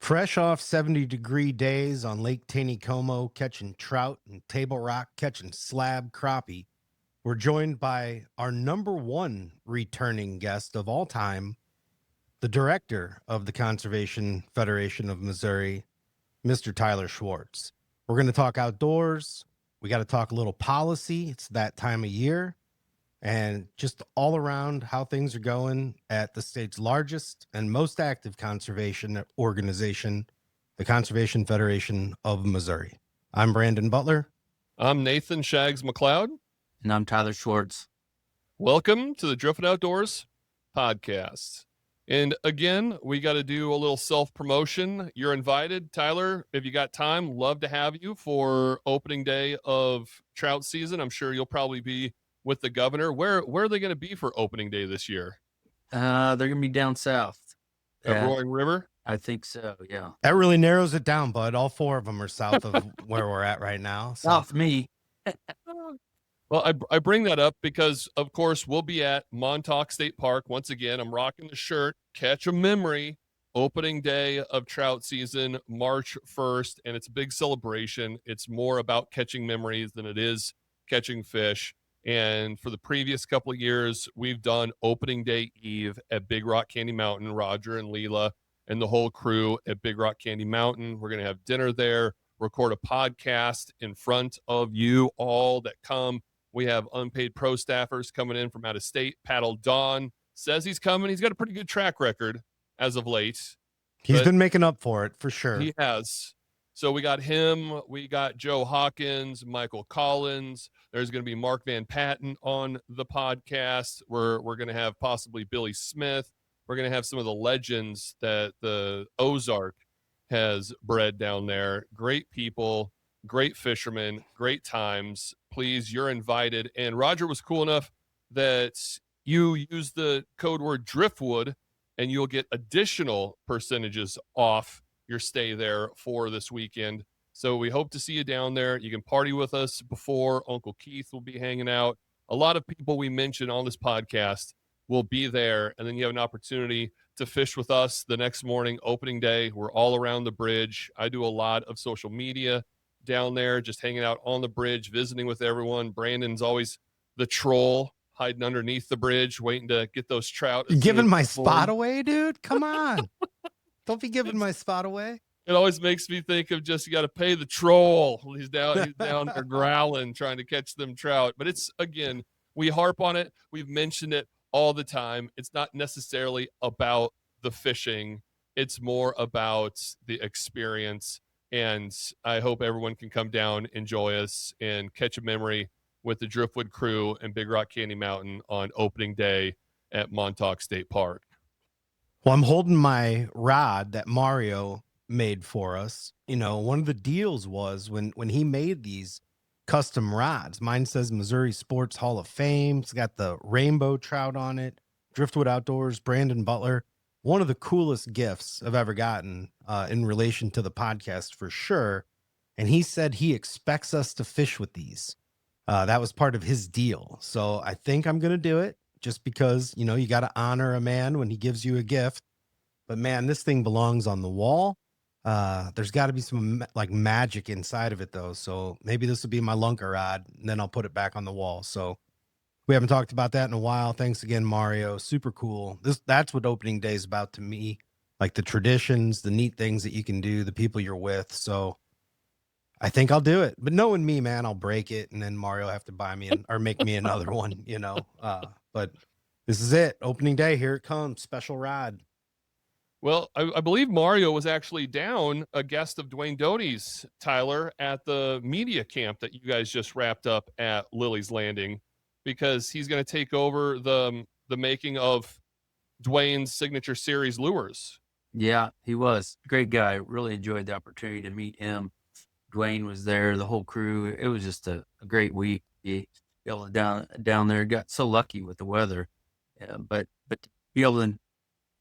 Fresh off 70-degree days on Lake Taneycomo catching trout and Table Rock catching slab crappie, we're joined by our number one returning guest of all time, the director of the Conservation Federation of Missouri, Mr. Tyler Schwartze. We're going to talk outdoors. We got to talk a little policy. It's that time of year. And just all around how things are going at the state's largest and most active conservation organization, the Conservation Federation of Missouri. I'm Brandon Butler. I'm Nathan Shags McLeod. And I'm Tyler Schwartze. Welcome to the Driftwood Outdoors podcast. And again, we got to do a little self-promotion. You're invited. Tyler, if you got time, love to have you for opening day of trout season. I'm sure you'll probably be with the governor. Where are they going to be for opening day this year? They're going to be down south. At Roaring River? I think so, yeah. That really narrows it down, bud. All four of them are south of where we're at right now. So. South me. Well, I bring that up because, of course, we'll be at Montauk State Park. Once again, I'm rocking the shirt. Catch a memory. Opening day of trout season, March 1st, and it's a big celebration. It's more about catching memories than it is catching fish. And for the previous couple of years, we've done opening day eve at Big Rock Candy Mountain. Roger and Leela and the whole crew at Big Rock Candy Mountain. We're going to have dinner there, record a podcast in front of you all that come. We have unpaid pro staffers coming in from out of state. Paddle Don says he's coming. He's got a pretty good track record as of late. He's been making up for it, for sure. He has. So we got him. We got Joe Hawkins, Michael Collins. There's going to be Mark Van Patten on the podcast. We're going to have possibly Billy Smith. We're going to have some of the legends that the Ozark has bred down there. Great people, great fishermen, great times. Please, you're invited. And Roger was cool enough that you use the code word Driftwood and you'll get additional percentages off your stay there for this weekend. So we hope to see you down there. You can party with us before. Uncle Keith will be hanging out. A lot of people we mentioned on this podcast will be there. And then you have an opportunity to fish with us the next morning, opening day. We're all around the bridge. I do a lot of social media down there, just hanging out on the bridge, visiting with everyone. Brandon's always the troll, hiding underneath the bridge, waiting to get those trout. You giving my spot away, dude? Come on. Don't be giving my spot away. It always makes me think of just, you got to pay the troll. He's down there growling, trying to catch them trout. But it's, again, we harp on it. We've mentioned it all the time. It's not necessarily about the fishing. It's more about the experience. And I hope everyone can come down, enjoy us, and catch a memory with the Driftwood crew and Big Rock Candy Mountain on opening day at Montauk State Park. Well, I'm holding my rod that Mario made for us. You know, one of the deals was when he made these custom rods. Mine says Missouri Sports Hall of Fame. It's got the rainbow trout on it. Driftwood Outdoors, Brandon Butler. One of the coolest gifts I've ever gotten in relation to the podcast, for sure. And he said he expects us to fish with these. That was part of his deal. So I think I'm going to do it. Just because, you know, you got to honor a man when he gives you a gift. But man, this thing belongs on the wall. There's got to be some like magic inside of it, though. So maybe this will be my lunker rod, and then I'll put it back on the wall. So we haven't talked about that in a while. Thanks again, Mario. Super cool. That's what opening day is about to me. Like the traditions, the neat things that you can do, the people you're with. So I think I'll do it. But knowing me, man, I'll break it, and then Mario will have to buy me or make me another one, you know. But this is it. Opening day. Here it comes. Special rod. Well, I believe Mario was actually down, a guest of Dwayne Doty's, Tyler, at the media camp that you guys just wrapped up at Lily's Landing, because he's going to take over the making of Dwayne's signature series lures. Yeah, he was. Great guy. Really enjoyed the opportunity to meet him. Dwayne was there, the whole crew. It was just a great week. Be able to down there, got so lucky with the weather. But to be able to,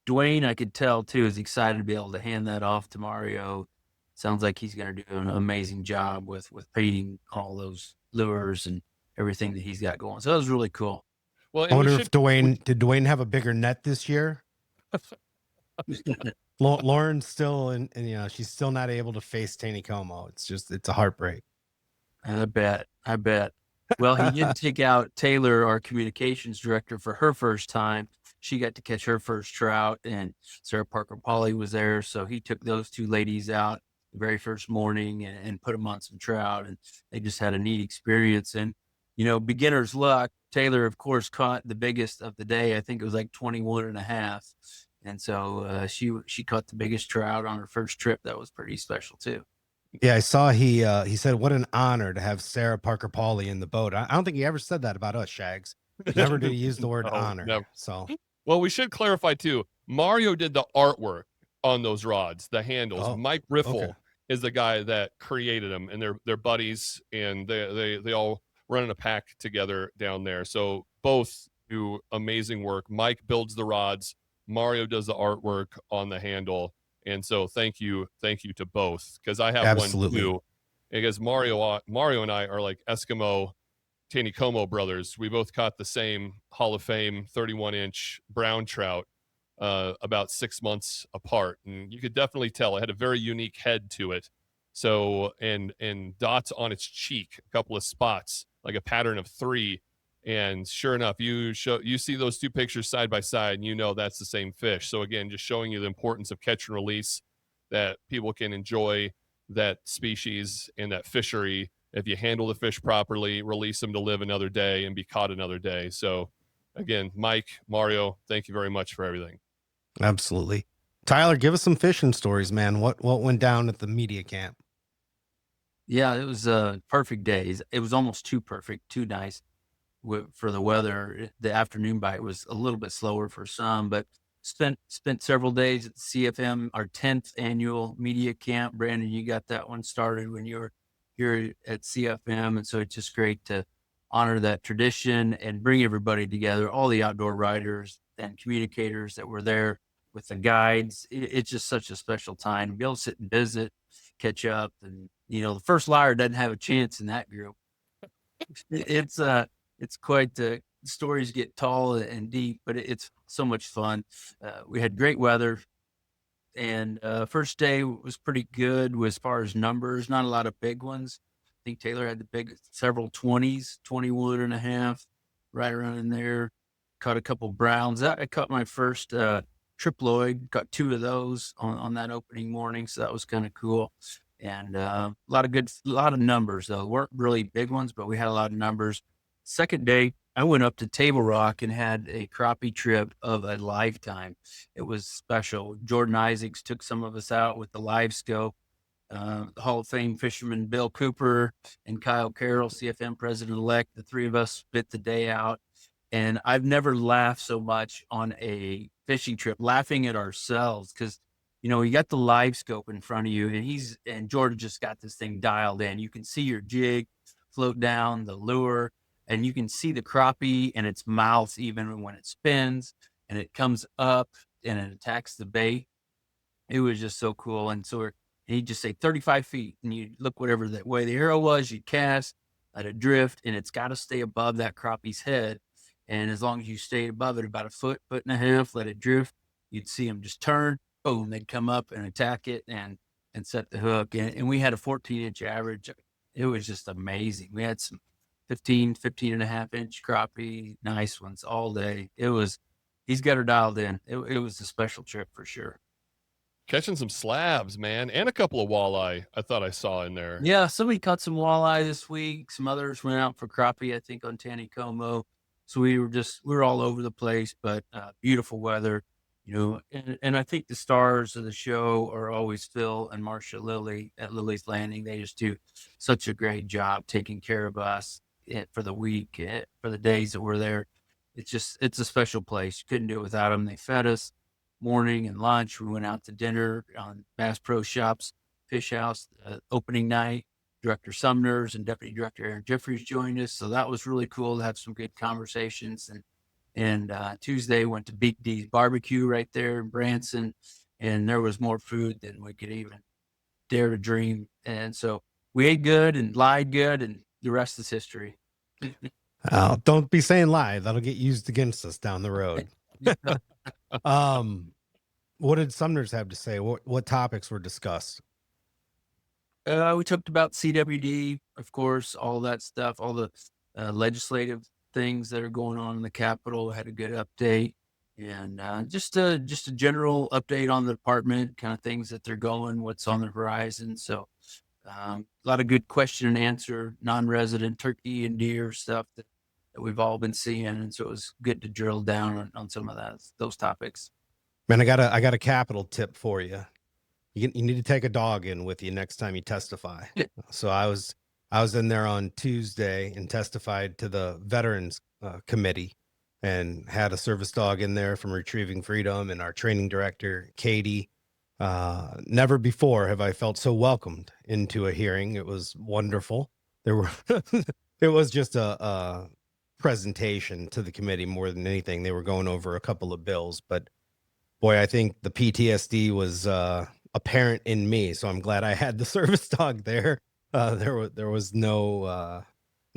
Dwayne, I could tell too, is excited to be able to hand that off to Mario. Sounds like he's going to do an amazing job with painting all those lures and everything that he's got going. So that was really cool. Well, I wonder if did Dwayne have a bigger net this year? Lauren's still and she's still not able to face Taneycomo. It's a heartbreak. I bet. Well, he did take out Taylor, our communications director, for her first time. She got to catch her first trout, and Sarah Parker Polly was there. So he took those two ladies out the very first morning and put them on some trout, and they just had a neat experience. And, beginner's luck. Taylor, of course, caught the biggest of the day. I think it was like 21 and a half. And so she caught the biggest trout on her first trip. That was pretty special too. Yeah, I saw he said what an honor to have Sarah Parker Pauly in the boat. I don't think he ever said that about us, Shags. Never did he use the word No, honor. never. So Well, we should clarify too. Mario did the artwork on those rods, the handles. Oh, Mike Riffle okay. is the guy that created them, and they're buddies, and they all run in a pack together down there. So both do amazing work. Mike builds the rods, Mario does the artwork on the handle, and so thank you to both, because I have Absolutely. one too. Because Mario and I are like Eskimo Taneycomo brothers. We both caught the same Hall of Fame 31-inch brown trout about 6 months apart, and you could definitely tell it had a very unique head to it. So and dots on its cheek, a couple of spots, like a pattern of 3. And sure enough, you see those two pictures side by side, and that's the same fish. So again, just showing you the importance of catch and release, that people can enjoy that species and that fishery if you handle the fish properly, release them to live another day and be caught another day. So again, Mike, Mario, thank you very much for everything. Absolutely. Tyler, give us some fishing stories, man. What went down at the media camp? Yeah, it was perfect days. It was almost too perfect, too nice for the weather. The afternoon bite was a little bit slower for some, but spent several days at the CFM, our 10th annual media camp. Brandon, you got that one started when you were here at CFM, and so it's just great to honor that tradition and bring everybody together, all the outdoor writers and communicators that were there with the guides. It's just such a special time to be able to sit and visit, catch up, and the first liar doesn't have a chance in that group. It's quite stories get tall and deep, but it's so much fun. We had great weather, and first day was pretty good as far as numbers. Not a lot of big ones. I think Taylor had the big several 20s, 21 and a half, right around in there. Caught a couple browns. I caught my first triploid. Got 2 of those on that opening morning, so that was kind of cool. And a lot of numbers though. Weren't really big ones, but we had a lot of numbers. Second day, I went up to Table Rock and had a crappie trip of a lifetime. It was special. Jordan Isaacs took some of us out with the live scope. The Hall of Fame fisherman Bill Cooper and Kyle Carroll, CFM president-elect, the 3 of us spent the day out. And I've never laughed so much on a fishing trip, laughing at ourselves, because you got the live scope in front of you, and Jordan just got this thing dialed in. You can see your jig float down the lure, and you can see the crappie and its mouth even when it spins and it comes up and it attacks the bait. It was just so cool. And so he'd just say 35 feet, and you look whatever that way the arrow was, you cast, let it drift, and it's got to stay above that crappie's head. And as long as you stayed above it about a foot and a half, let it drift, you'd see them just turn, boom, they'd come up and attack it and set the hook. And we had a 14-inch average. It was just amazing. We had some 15 and a half inch crappie, nice ones all day. He's got her dialed in. It was a special trip for sure. Catching some slabs, man, and a couple of walleye I thought I saw in there. Yeah, somebody caught some walleye this week. Some others went out for crappie, I think, on Taneycomo. So we were all over the place, but beautiful weather, and I think the stars of the show are always Phil and Marcia Lilly at Lily's Landing. They just do such a great job taking care of us for the week, for the days that we're there. It's a special place. You couldn't do it without them. They fed us morning and lunch. We went out to dinner on Bass Pro Shops Fish House opening night. Director Sumners and Deputy Director Aaron Jeffries joined us. So that was really cool to have some good conversations. And Tuesday went to Big D's Barbecue right there in Branson. And there was more food than we could even dare to dream. And so we ate good and lied good, and the rest is history. Don't be saying lie. That'll get used against us down the road. What did Sumner's have to say? What topics were discussed? We talked about CWD, of course, all that stuff, all the legislative things that are going on in the Capitol. Had a good update, and just a general update on the department, kind of things that they're going, what's on the horizon. So a lot of good question and answer, non-resident turkey and deer stuff that we've all been seeing, and so it was good to drill down on some of those topics. Man, I got a capital tip for you. You need to take a dog in with you next time you testify. Yeah. So I was in there on Tuesday and testified to the Veterans Committee, and had a service dog in there from Retrieving Freedom, and our training director, Katie. Never before have I felt so welcomed into a hearing. It was wonderful. There were it was just a presentation to the committee more than anything. They were going over a couple of bills, but boy, I think the PTSD was apparent in me. So I'm glad I had the service dog there. There was no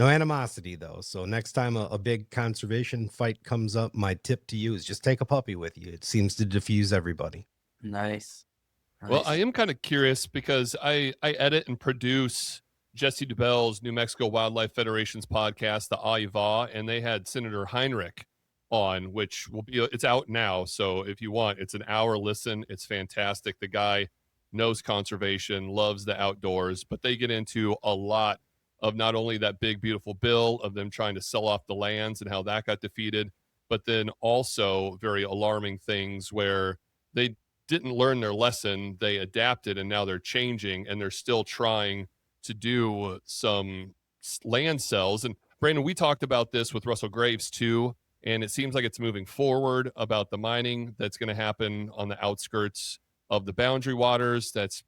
animosity though. So next time a big conservation fight comes up, my tip to you is just take a puppy with you. It seems to diffuse everybody. Nice. Well, I am kind of curious because I edit and produce Jesse DuBell's New Mexico Wildlife Federation's podcast, the AIVA, and they had Senator Heinrich on, which will be, it's out now. So if you want, it's an hour listen. It's fantastic. The guy knows conservation, loves the outdoors, but they get into a lot of not only that big, beautiful bill of them trying to sell off the lands and how that got defeated, but then also very alarming things where they didn't learn their lesson. They adapted and now they're changing and they're still trying to do some land sales. And Brandon, we talked about this with Russell Graves too. And it seems like it's moving forward about the mining that's going to happen on the outskirts of the boundary waters. That's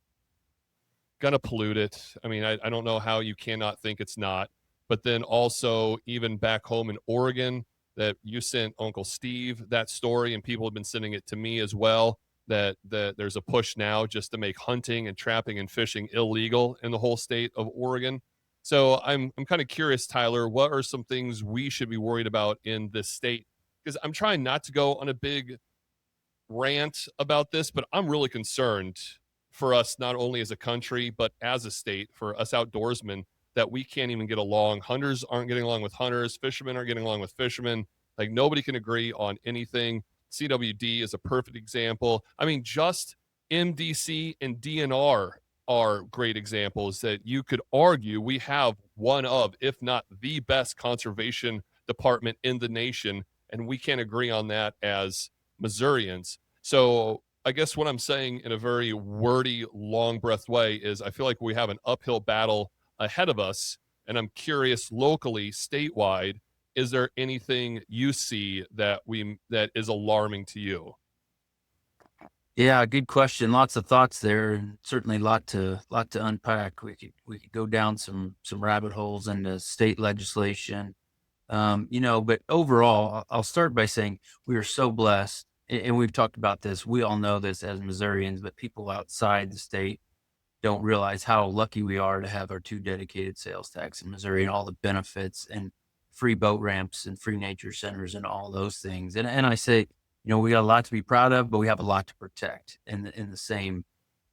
going to pollute it. I mean, I don't know how you cannot think it's not. But then also, even back home in Oregon, that you sent Uncle Steve that story, and people have been sending it to me as well. That there's a push now just to make hunting and trapping and fishing illegal in the whole state of Oregon. So I'm kind of curious, Tyler, what are some things we should be worried about in this state? Because I'm trying not to go on a big rant about this, but I'm really concerned for us, not only as a country, but as a state, for us outdoorsmen, that we can't even get along. Hunters aren't getting along with hunters. Fishermen aren't getting along with fishermen. Like nobody can agree on anything. CWD is a perfect example. I mean, just MDC and DNR are great examples that you could argue we have one of, if not the best conservation department in the nation, and we can't agree on that as Missourians. So I guess what I'm saying in a very wordy, long breath way is I feel like we have an uphill battle ahead of us. And I'm curious locally, statewide, is there anything you see that is alarming to you? Yeah, good question. Lots of thoughts there, and certainly a lot to unpack. We could go down some rabbit holes into state legislation, But overall, I'll start by saying we are so blessed, and we've talked about this. We all know this as Missourians, but people outside the state don't realize how lucky we are to have our 2 dedicated sales tax in Missouri and all the benefits and free boat ramps and free nature centers and all those things. And I say, we got a lot to be proud of, but we have a lot to protect in the same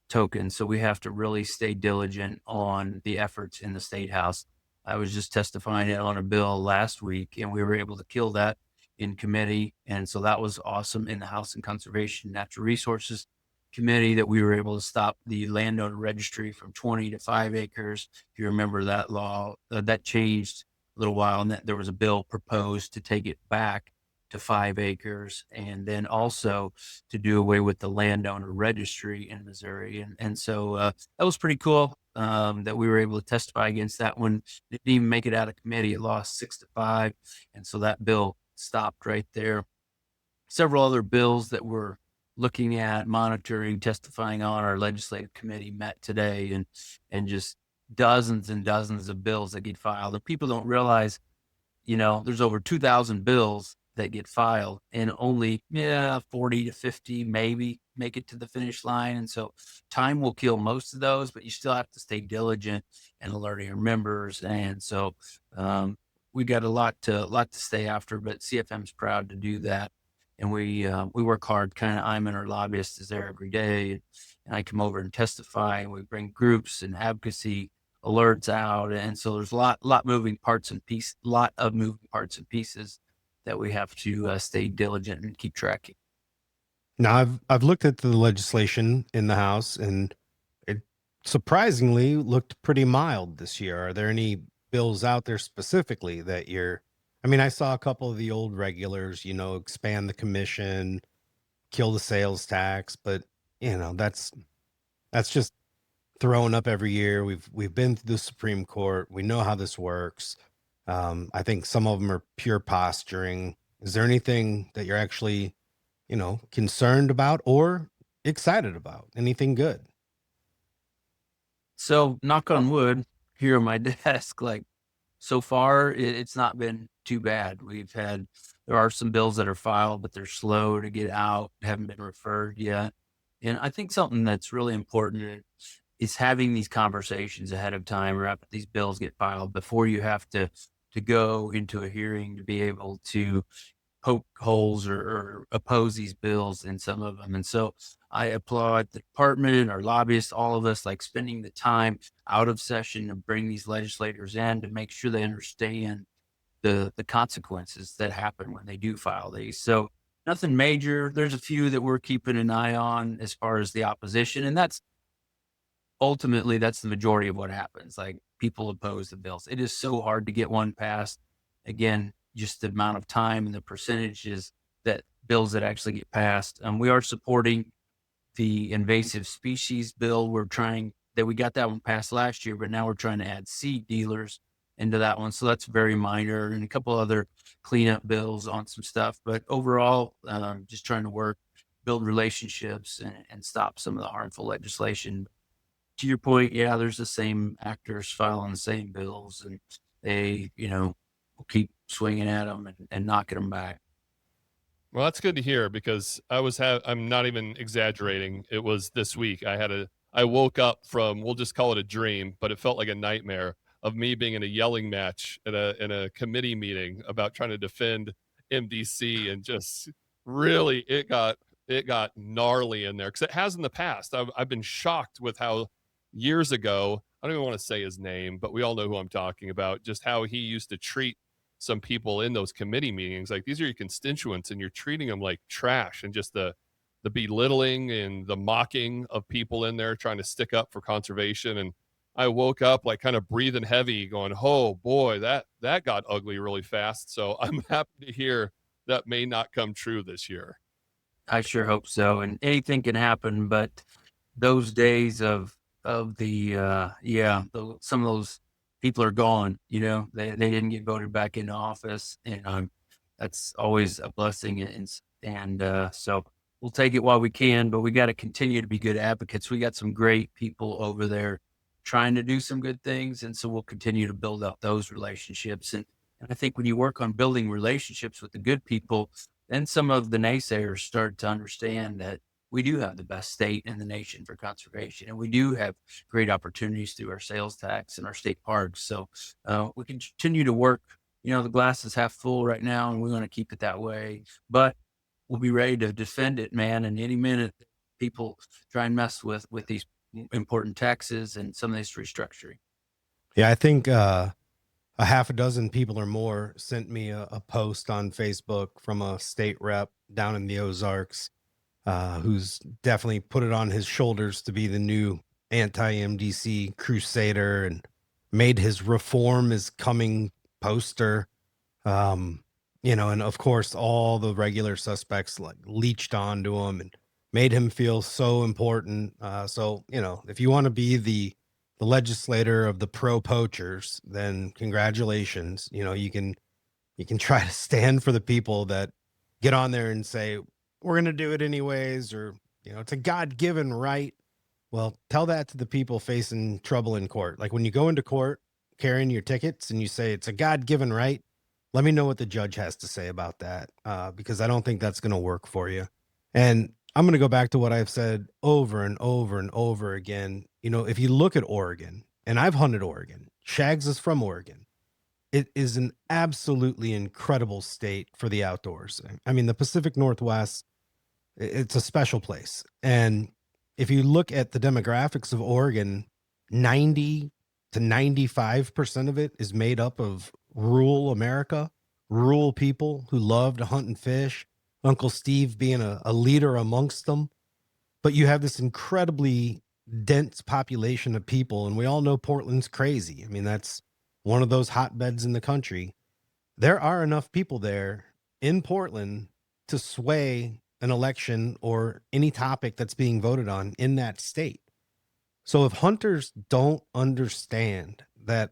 token. So we have to really stay diligent on the efforts in the State House. I was just testifying on a bill last week, and we were able to kill that in committee. And so that was awesome in the House and Conservation Natural Resources Committee, that we were able to stop the landowner registry from 20 to 5 acres. If you remember that law, that changed a little while, and that there was a bill proposed to take it back to 5 acres, and then also to do away with the landowner registry in Missouri. And so that was pretty cool that we were able to testify against that one. It didn't even make it out of committee. It lost 6-5. And so that bill stopped right there. Several other bills that we're looking at, monitoring, testifying on our legislative committee met today, and just dozens and dozens of bills that get filed. And people don't realize, there's over 2,000 bills that get filed, and only 40 to 50 maybe make it to the finish line. And so time will kill most of those, but you still have to stay diligent and alerting your members. And so we got a lot to stay after, but CFM's proud to do that. and we work hard. Kind of, I'm and our lobbyist is there every day, and I come over and testify, and we bring groups and advocacy alerts out, and so there's a lot of moving parts and pieces that we have to stay diligent and keep tracking. Now, I've looked at the legislation in the House, and it surprisingly looked pretty mild this year. Are there any bills out there specifically that you're? I mean, I saw a couple of the old regulars, expand the commission, kill the sales tax, but that's just thrown up every year. We've been through the Supreme Court. We know how this works. I think some of them are pure posturing. Is there anything that you're actually concerned about or excited about? Anything good? So, knock on wood, here on my desk, like so far, it's not been too bad. There are some bills that are filed, but they're slow to get out, haven't been referred yet. And I think something that's really important is having these conversations ahead of time or after these bills get filed before you have to go into a hearing to be able to poke holes or oppose these bills in some of them. And so I applaud the department, our lobbyists, all of us, like spending the time out of session to bring these legislators in to make sure they understand the consequences that happen when they do file these. So nothing major. There's a few that we're keeping an eye on as far as the opposition. And that's the majority of what happens. Like, people oppose the bills. It is so hard to get one passed. Again, just the amount of time and the percentages that bills that actually get passed. We are supporting the invasive species bill. We got that one passed last year, but now we're trying to add seed dealers into that one. So that's very minor, and a couple other cleanup bills on some stuff. But overall, just trying to build relationships and stop some of the harmful legislation. To your point, yeah, there's the same actors filing the same bills, and they, will keep swinging at them and knocking them back. Well, that's good to hear, because I'm not even exaggerating. It was this week. I woke up from, we'll just call it a dream, but it felt like a nightmare of me being in a yelling match in a committee meeting about trying to defend MDC, and just really it got gnarly in there, because it has in the past. I've been shocked with how years ago, I don't even want to say his name, but we all know who I'm talking about, just how he used to treat some people in those committee meetings. Like, these are your constituents and you're treating them like trash, and just the belittling and the mocking of people in there trying to stick up for conservation. And I woke up like kind of breathing heavy, going, oh boy, that got ugly really fast. So I'm happy to hear that may not come true this year. I sure hope so. And anything can happen, but those days of some of those people are gone. They didn't get voted back into office, and that's always a blessing. And so we'll take it while we can, but we got to continue to be good advocates. We got some great people over there trying to do some good things, and so we'll continue to build up those relationships. And I think when you work on building relationships with the good people, then some of the naysayers start to understand that we do have the best state in the nation for conservation, and we do have great opportunities through our sales tax and our state parks. So we can continue to work. The glass is half full right now, and we want to keep it that way. But we'll be ready to defend it, man. And any minute, people try and mess with these important taxes and some of this restructuring. Yeah, I think a half a dozen people or more sent me a post on Facebook from a state rep down in the Ozarks, who's definitely put it on his shoulders to be the new anti-MDC crusader and made his reform is coming poster. And of course, all the regular suspects like leached onto him and made him feel so important. So, if you want to be the legislator of the pro poachers, then congratulations. You can try to stand for the people that get on there and say, we're going to do it anyways, or, it's a God-given right. Well, tell that to the people facing trouble in court. Like, when you go into court carrying your tickets and you say it's a God-given right, let me know what the judge has to say about that, because I don't think that's going to work for you. And I'm going to go back to what I've said over and over and over again. If you look at Oregon, and I've hunted Oregon, Shags is from Oregon. it is an absolutely incredible state for the outdoors. I mean, the Pacific Northwest, it's a special place. And if you look at the demographics of Oregon, 90 to 95% of it is made up of rural America, rural people who love to hunt and fish, Uncle Steve being a leader amongst them. But you have this incredibly dense population of people, and we all know Portland's crazy. I mean, that's one of those hotbeds in the country. There are enough people there in Portland to sway an election or any topic that's being voted on in that state. So if hunters don't understand that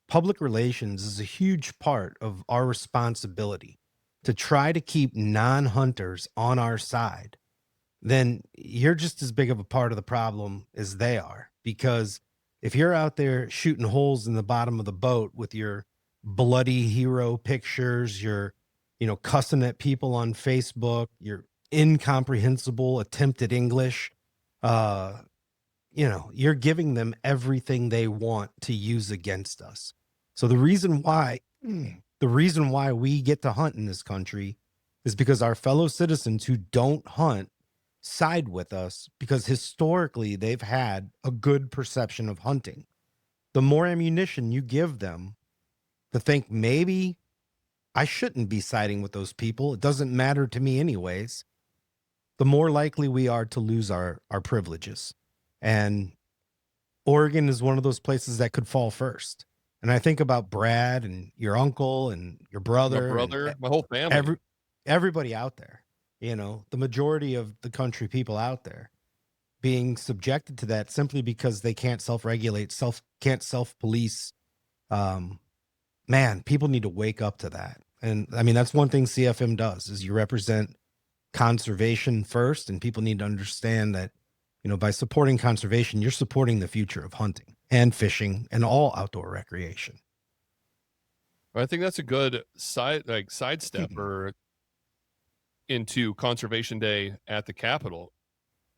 public relations is a huge part of our responsibility to try to keep non-hunters on our side, then you're just as big of a part of the problem as they are. Because if you're out there shooting holes in the bottom of the boat with your bloody hero pictures, you're, cussing at people on Facebook, your incomprehensible attempt at English, uh, you're giving them everything they want to use against us. So the reason why we get to hunt in this country is because our fellow citizens who don't hunt side with us, because historically they've had a good perception of hunting. The more ammunition you give them to think maybe I shouldn't be siding with those people, it doesn't matter to me anyways, the more likely we are to lose our privileges. And Oregon is one of those places that could fall first. And I think about Brad and your uncle and your My brother, brother, my whole family. everybody out there, the majority of the country people out there being subjected to that simply because they can't self-regulate, can't self-police. Man, people need to wake up to that. And I mean, that's one thing CFM does, is you represent conservation first, and people need to understand that, by supporting conservation, you're supporting the future of hunting and fishing and all outdoor recreation. I think that's a good sidestep or into Conservation Day at the Capitol.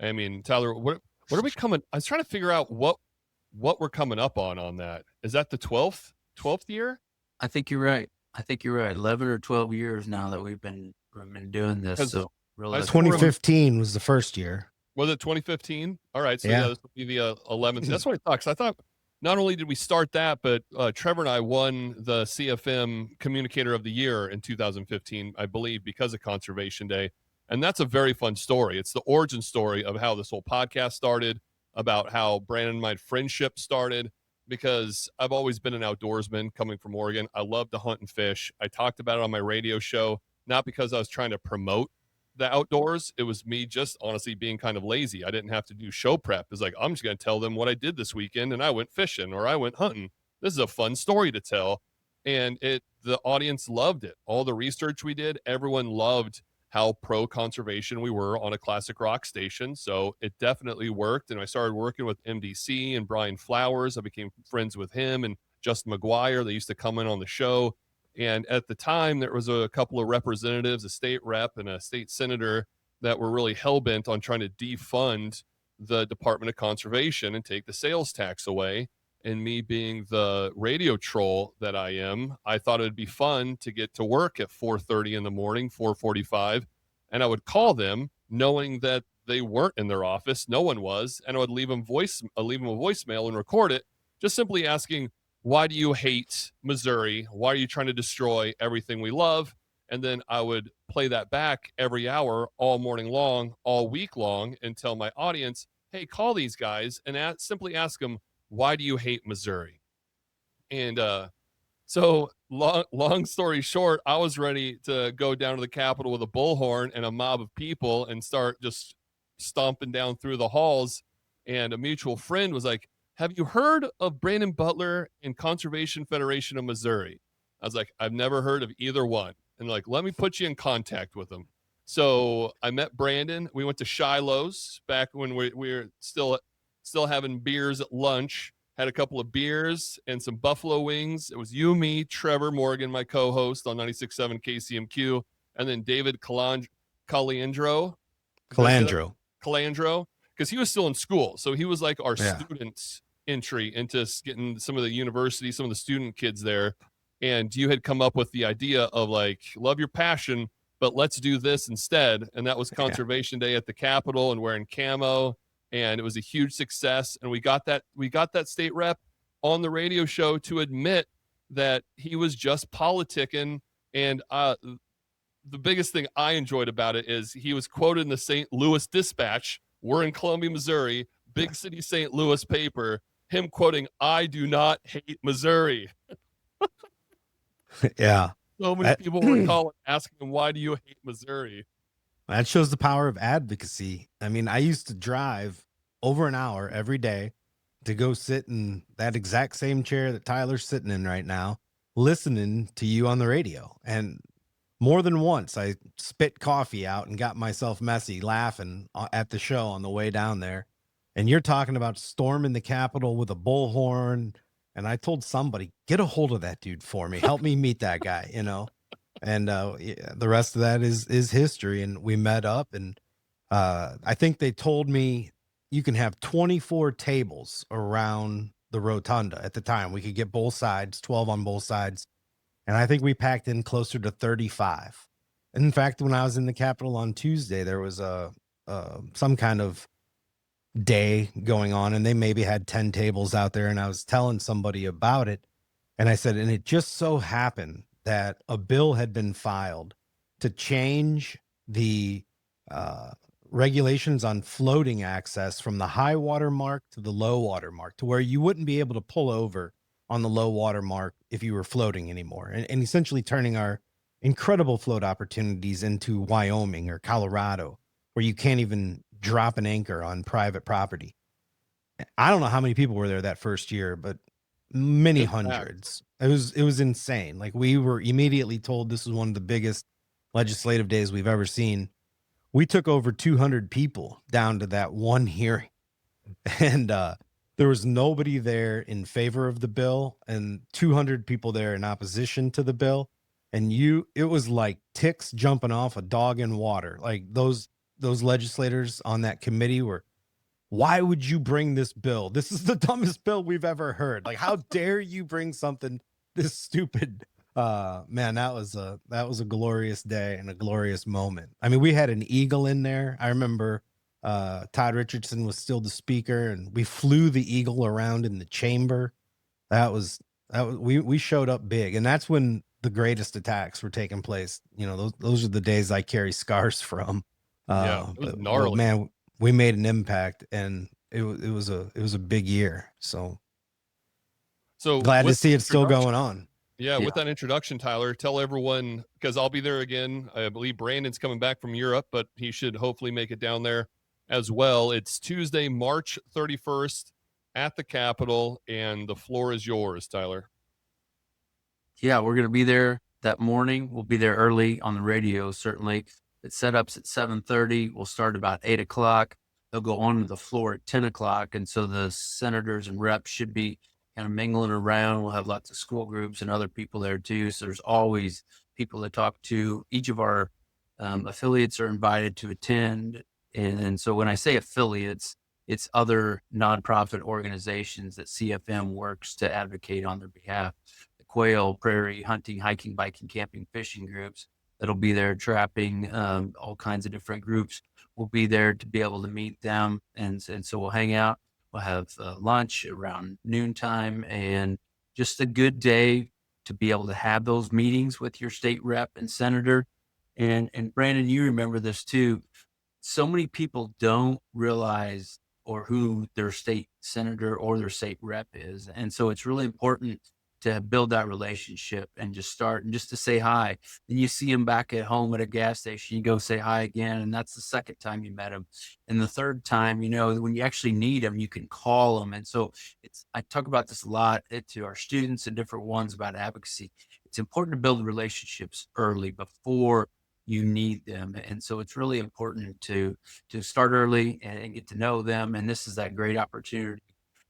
I mean, Tyler, what are we coming? I was trying to figure out what we're coming up on that. Is that the 12th year? I think you're right. 11 or 12 years now that we've been doing this. So really, 2015 was the first year. Was it 2015? All right. So Yeah. this will be the 11th. That's what I thought. 'Cause I thought not only did we start that, but Trevor and I won the CFM Communicator of the Year in 2015, I believe, because of Conservation Day. And that's a very fun story. It's the origin story of how this whole podcast started, about how Brandon and my friendship started, because I've always been an outdoorsman coming from Oregon. I love to hunt and fish. I talked about it on my radio show, not because I was trying to promote the outdoors. It was me just honestly being kind of lazy. I didn't have to do show prep. It's like, I'm just going to tell them what I did this weekend, and I went fishing or I went hunting. This is a fun story to tell. And the audience loved it. All the research we did, everyone loved how pro conservation we were on a classic rock station. So it definitely worked. And I started working with MDC and Brian Flowers. I became friends with him and Justin McGuire. They used to come in on the show. And at the time, there was a couple of representatives, a state rep and a state senator, that were really hell-bent on trying to defund the Department of Conservation and take the sales tax away. And me being the radio troll that I am, I thought it'd be fun to get to work at 4:30 in the morning, 4:45, and I would call them knowing that they weren't in their office. No one was. And I would leave them a voicemail and record it, just simply asking, why do you hate Missouri? Why are you trying to destroy everything we love? And then I would play that back every hour, all morning long, all week long, and tell my audience, hey, call these guys and simply ask them, why do you hate Missouri? And so long story short, I was ready to go down to the Capitol with a bullhorn and a mob of people and start just stomping down through the halls. And a mutual friend was like, have you heard of Brandon Butler and Conservation Federation of Missouri? I was like, I've never heard of either one. And like, let me put you in contact with them. So I met Brandon. We went to Shiloh's back when we were still having beers at lunch. Had a couple of beers and some buffalo wings. It was you, me, Trevor Morgan, my co-host on 96.7 KCMQ, and then David Calandro, because he was still in school. So he was like our student's entry into getting some of the university, some of the student kids there. and you had come up with the idea of like, love your passion, but let's do this instead. And that was Conservation Day at the Capitol and wearing camo. And it was a huge success. And we got that state rep on the radio show to admit that he was just politicking. And the biggest thing I enjoyed about it is he was quoted in the St. Louis Dispatch. We're in Columbia, Missouri, big city St. Louis paper, him quoting, "I do not hate Missouri." Yeah. So many people were calling, asking him, "Why do you hate Missouri?" That shows the power of advocacy. I mean, I used to drive over an hour every day to go sit in that exact same chair that Tyler's sitting in right now, listening to you on the radio. And more than once, I spit coffee out and got myself messy laughing at the show on the way down there. And you're talking about storming the Capitol with a bullhorn. And I told somebody, get a hold of that dude for me. Help me meet that guy, you know? And yeah, the rest of that is history. And we met up, and I think they told me you can have 24 tables around the rotunda at the time. We could get both sides, 12 on both sides. And I think we packed in closer to 35. In fact, when I was in the Capitol on Tuesday, there was some kind of day going on, and they maybe had 10 tables out there. And I was telling somebody about it. And I said, and it just so happened that a bill had been filed to change the regulations on floating access from the high water mark to the low water mark, to where you wouldn't be able to pull over on the low water mark if you were floating anymore, and essentially turning our incredible float opportunities into Wyoming or Colorado, where you can't even drop an anchor on private property. I don't know how many people were there that first year, but many hundreds. It was insane. Like, we were immediately told this was one of the biggest legislative days we've ever seen. We took over 200 people down to that one hearing, and there was nobody there in favor of the bill and 200 people there in opposition to the bill. And it was like ticks jumping off a dog in water. Like, those legislators on that committee were, why would you bring this bill? This is the dumbest bill we've ever heard. Like, how dare you bring something this stupid? Man, that was a glorious day and a glorious moment. I mean, we had an eagle in there. I remember Todd Richardson was still the speaker, and we flew the eagle around in the chamber. We showed up big, and that's when the greatest attacks were taking place. You know, those are the days I carry scars from. Yeah, it was gnarly. But man, we made an impact, and it was a big year. So glad to see it still going on. Yeah, with that introduction, Tyler, tell everyone, because I'll be there again. I believe Brandon's coming back from Europe, but he should hopefully make it down there as well. It's Tuesday, March 31st at the Capitol, and the floor is yours, Tyler. Yeah, we're going to be there that morning. We'll be there early on the radio, certainly. It setups at 7:30. We'll start about 8 o'clock. They'll go on to the floor at 10 o'clock. And so the senators and reps should be kind of mingling around. We'll have lots of school groups and other people there too. So there's always people to talk to. Each of our affiliates are invited to attend. And so when I say affiliates, it's other nonprofit organizations that CFM works to advocate on their behalf. The quail, prairie, hunting, hiking, biking, camping, fishing groups that'll be there, trapping, all kinds of different groups will be there to be able to meet them. And so we'll hang out. We'll have lunch around noontime, and just a good day to be able to have those meetings with your state rep and senator. And Brandon, you remember this too. So many people don't realize or who their state senator or their state rep is. And so it's really important to build that relationship and just start and just to say hi. Then you see him back at home at a gas station, you go say hi again. And that's the second time you met him. And the third time, you know, when you actually need him, you can call him. And so I talk about this a lot to our students and different ones about advocacy. It's important to build relationships early before you need them. And so it's really important to start early and get to know them. And this is that great opportunity.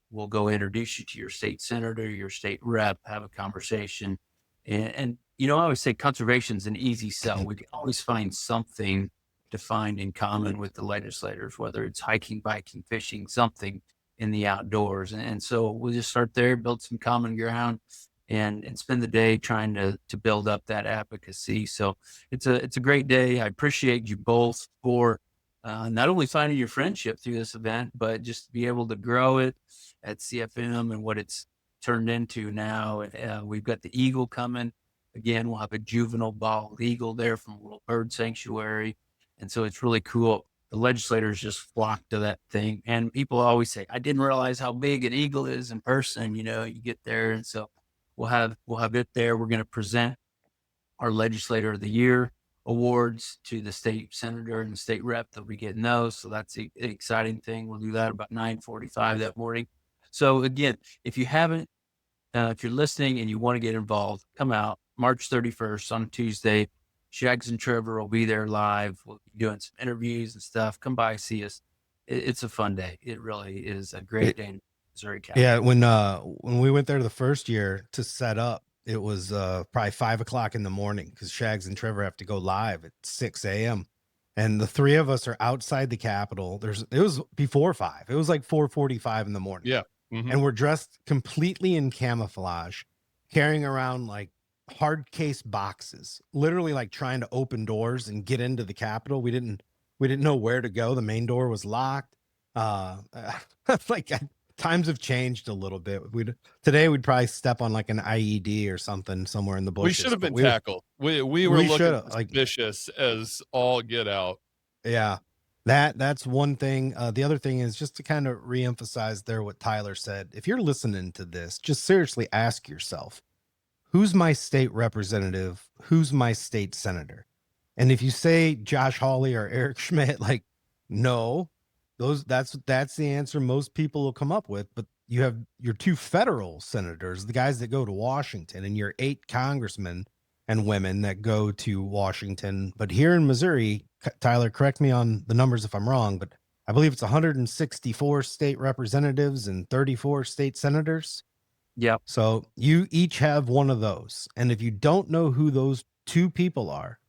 We'll go introduce you to your state senator, your state rep, have a conversation. And you know, I always say conservation's an easy sell. We can always find something to find in common with the legislators, whether it's hiking, biking, fishing, something in the outdoors. And so we'll just start there, build some common ground. and spend the day trying to build up that advocacy. So it's a great day. I appreciate you both for not only finding your friendship through this event, but just be able to grow it at CFM and what it's turned into now. We've got the eagle coming. Again, we'll have a juvenile bald eagle there from World Bird Sanctuary. And so it's really cool. The legislators just flock to that thing. And people always say, I didn't realize how big an eagle is in person. You know, you get there. And so we'll have it there. We're going to present our Legislator of the Year awards to the state senator and the state rep. They'll be getting those. So that's the exciting thing. We'll do that about 9:45 that morning. So again, if you haven't, if you're listening and you want to get involved, come out March 31st on Tuesday. Shags and Trevor will be there live. We'll be doing some interviews and stuff. Come by, see us. It's a fun day. It really is a great day in Missouri County. Yeah, when we went there the first year to set up, it was probably 5 o'clock in the morning because Shags and Trevor have to go live at 6 a.m. And the three of us are outside the Capitol. It was before 5. It was like 4:45 in the morning. Yeah. Mm-hmm. And we're dressed completely in camouflage, carrying around like hard case boxes, literally like trying to open doors and get into the Capitol. We didn't know where to go. The main door was locked. Like times have changed a little bit. Today we'd probably step on like an IED or something somewhere in the bushes. We should have been tackled. We were looking suspicious as all get out. Yeah. That's one thing. The other thing is just to kind of reemphasize there what Tyler said. If you're listening to this, just seriously ask yourself, who's my state representative? Who's my state senator? And if you say Josh Hawley or Eric Schmidt, like, no, that's the answer most people will come up with. But you have your 2 federal senators, the guys that go to Washington, and your 8 congressmen and women that go to Washington. But here in Missouri, Tyler, correct me on the numbers if I'm wrong, but I believe it's 164 state representatives and 34 state senators. Yeah. So you each have one of those. And if you don't know who those 2 people are,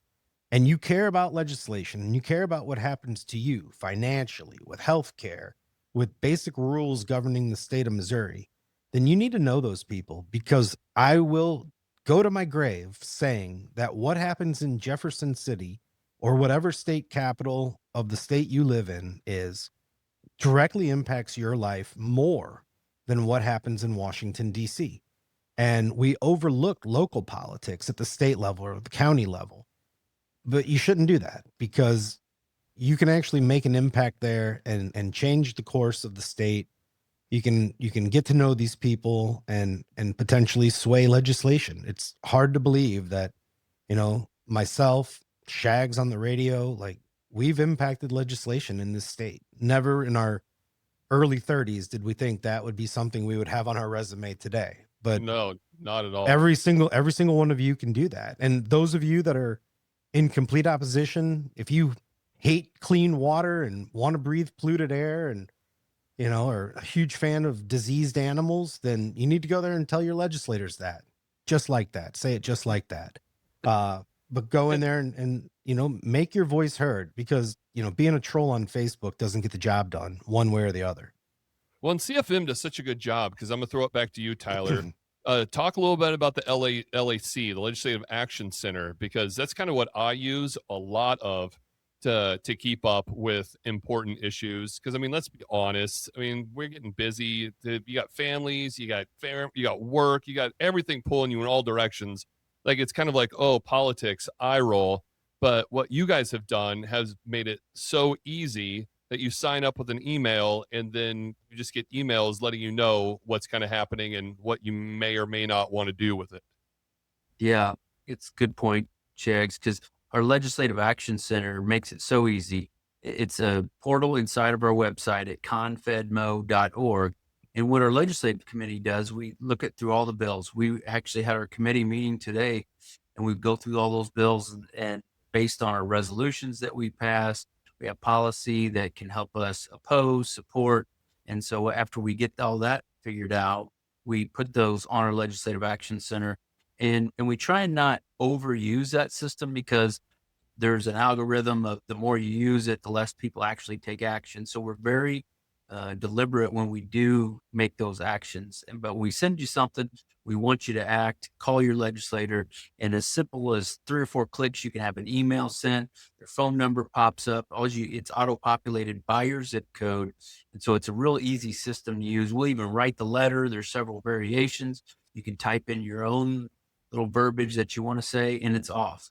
and you care about legislation, and you care about what happens to you financially, with health care, with basic rules governing the state of Missouri, then you need to know those people, because I will go to my grave saying that what happens in Jefferson City or whatever state capital of the state you live in is directly impacts your life more than what happens in Washington, D.C. And we overlook local politics at the state level or the county level. But you shouldn't do that, because you can actually make an impact there and change the course of the state. You can get to know these people and potentially sway legislation. It's hard to believe that, myself, Shags on the radio, like, we've impacted legislation in this state. Never in our early 30s did we think that would be something we would have on our resume today. But no, not at all. Every single one of you can do that. And those of you that are in complete opposition, if you hate clean water and want to breathe polluted air and are a huge fan of diseased animals, then you need to go there and tell your legislators that. Just like that. Say it just like that. But go in there and make your voice heard, because being a troll on Facebook doesn't get the job done one way or the other. Well, and CFM does such a good job, because I'm gonna throw it back to you, Tyler. Talk a little bit about the LAC, the Legislative Action Center, because that's kind of what I use a lot of to keep up with important issues. Because I mean, let's be honest. I mean, we're getting busy. You got families, you got work, you got everything pulling you in all directions. Like, it's kind of like, oh, politics, eye roll. But what you guys have done has made it so easy that you sign up with an email, and then you just get emails letting you know what's kind of happening and what you may or may not want to do with it. Yeah, it's a good point, Shags, because our Legislative Action Center makes it so easy. It's a portal inside of our website at confedmo.org. And what our legislative committee does, we look at through all the bills. We actually had our committee meeting today, and we go through all those bills, and based on our resolutions that we passed, we have policy that can help us oppose, support. And so after we get all that figured out, we put those on our Legislative Action Center, and we try and not overuse that system, because there's an algorithm of the more you use it, the less people actually take action. So we're very deliberate when we do make those actions. But when we send you something, we want you to act, call your legislator, and as simple as 3 or 4 clicks, you can have an email sent, their phone number pops up, it's auto-populated by your zip code. And so it's a real easy system to use. We'll even write the letter. There's several variations. You can type in your own little verbiage that you want to say, and it's off.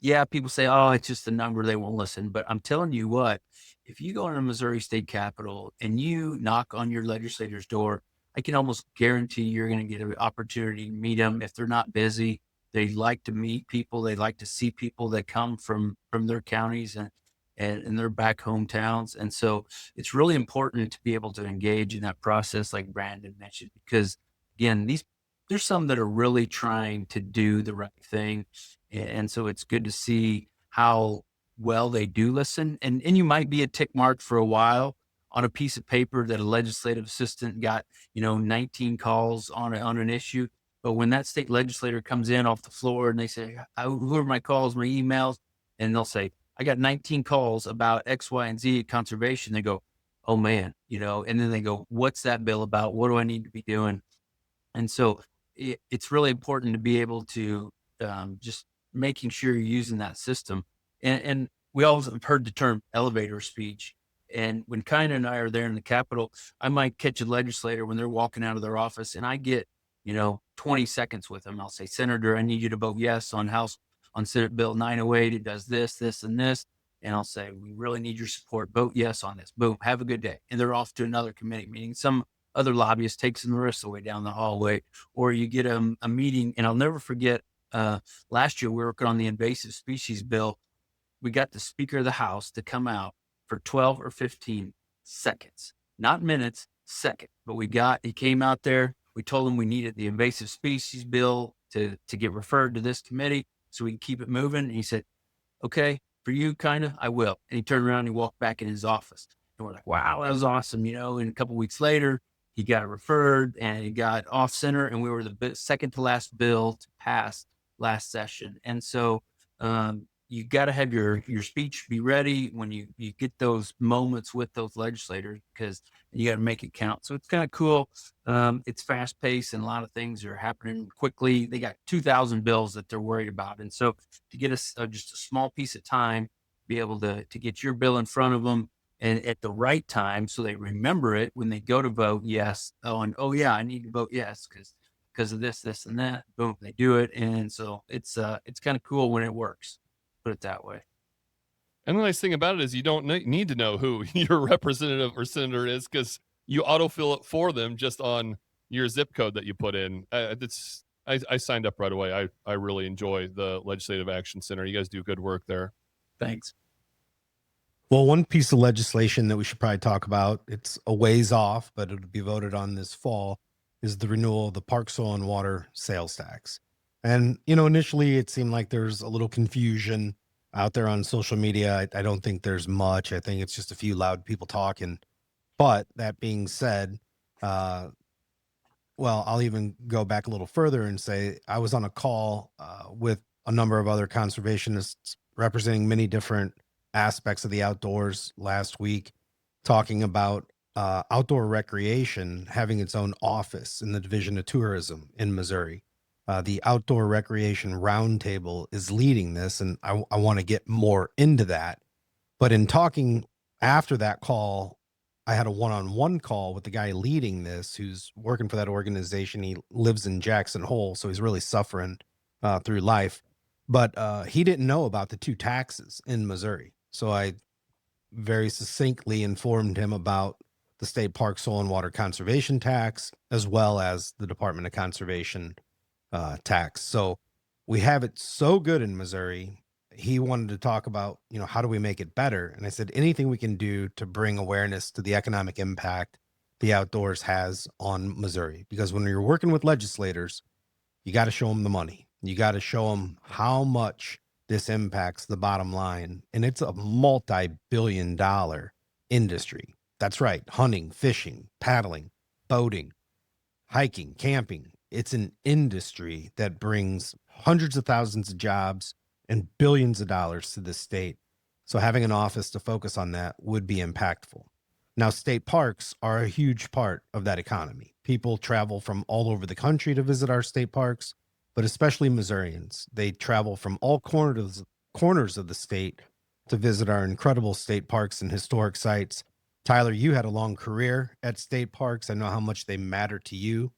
Yeah, people say, oh, it's just a number, they won't listen. But I'm telling you what, if you go to the Missouri State Capitol and you knock on your legislator's door, I can almost guarantee you're going to get an opportunity to meet them. If they're not busy, they like to meet people. They like to see people that come from their counties and their back hometowns. And so it's really important to be able to engage in that process, like Brandon mentioned, because again, there's some that are really trying to do the right thing. And so it's good to see how well they do listen. And you might be a tick mark for a while on a piece of paper that a legislative assistant got, 19 calls on an issue. But when that state legislator comes in off the floor and they say, who are my calls, my emails? And they'll say, I got 19 calls about X, Y, and Z at conservation. They go, oh man, and then they go, what's that bill about? What do I need to be doing? And so it's really important to be able to just making sure you're using that system. And we all have heard the term elevator speech. And when Kina and I are there in the Capitol, I might catch a legislator when they're walking out of their office and I get, 20 seconds with them. I'll say, Senator, I need you to vote yes on Senate Bill 908. It does this, this, and this. And I'll say, we really need your support. Vote yes on this. Boom. Have a good day. And they're off to another committee meeting. Some other lobbyist takes them the rest of the way down the hallway, or you get a meeting. And I'll never forget, last year we were working on the invasive species bill. We got the Speaker of the House to come out for 12 or 15 seconds, not minutes, second. But he came out there. We told him we needed the invasive species bill to get referred to this committee so we can keep it moving. And he said, okay, for you, I will. And he turned around and he walked back in his office. And we're like, wow, that was awesome. And a couple of weeks later, he got it referred and he got off center, and we were the second to last bill to pass last session. And so you got to have your speech be ready when you get those moments with those legislators, because you got to make it count. So it's kind of cool. It's fast paced and a lot of things are happening quickly. They got 2,000 bills that they're worried about. And so to get just a small piece of time, be able to get your bill in front of them and at the right time, so they remember it when they go to vote yes. Oh yeah, I need to vote yes because of this and that. Boom, they do it. And so it's kind of cool when it works. Put it that way. And the nice thing about it is you don't need to know who your representative or senator is, because you autofill it for them just on your zip code that you put in. I signed up right away. I really enjoy the Legislative Action Center. You guys do good work there. Thanks. Well, one piece of legislation that we should probably talk about, it's a ways off, but it'll be voted on this fall, is the renewal of the Park, Soil, and Water sales tax. And, initially it seemed like there's a little confusion out there on social media. I don't think there's much. I think it's just a few loud people talking. But that being said, well, I'll even go back a little further and say I was on a call with a number of other conservationists representing many different aspects of the outdoors last week, talking about outdoor recreation having its own office in the Division of Tourism in Missouri. The Outdoor Recreation Roundtable is leading this, and I want to get more into that. But in talking after that call, I had a one-on-one call with the guy leading this, who's working for that organization. He lives in Jackson Hole, so he's really suffering through life. But he didn't know about the 2 taxes in Missouri. So I very succinctly informed him about the State Park Soil and Water Conservation Tax, as well as the Department of Conservation tax. So we have it so good in Missouri. He wanted to talk about, how do we make it better? And I said, anything we can do to bring awareness to the economic impact the outdoors has on Missouri. Because when you're working with legislators, you got to show them the money. You got to show them how much this impacts the bottom line. And it's a multi-billion-dollar industry. That's right. Hunting, fishing, paddling, boating, hiking, camping. It's an industry that brings hundreds of thousands of jobs and billions of dollars to the state. So having an office to focus on that would be impactful. Now, state parks are a huge part of that economy. People travel from all over the country to visit our state parks, but especially Missourians. They travel from all corners of the state to visit our incredible state parks and historic sites. Tyler, you had a long career at state parks. I know how much they matter to you.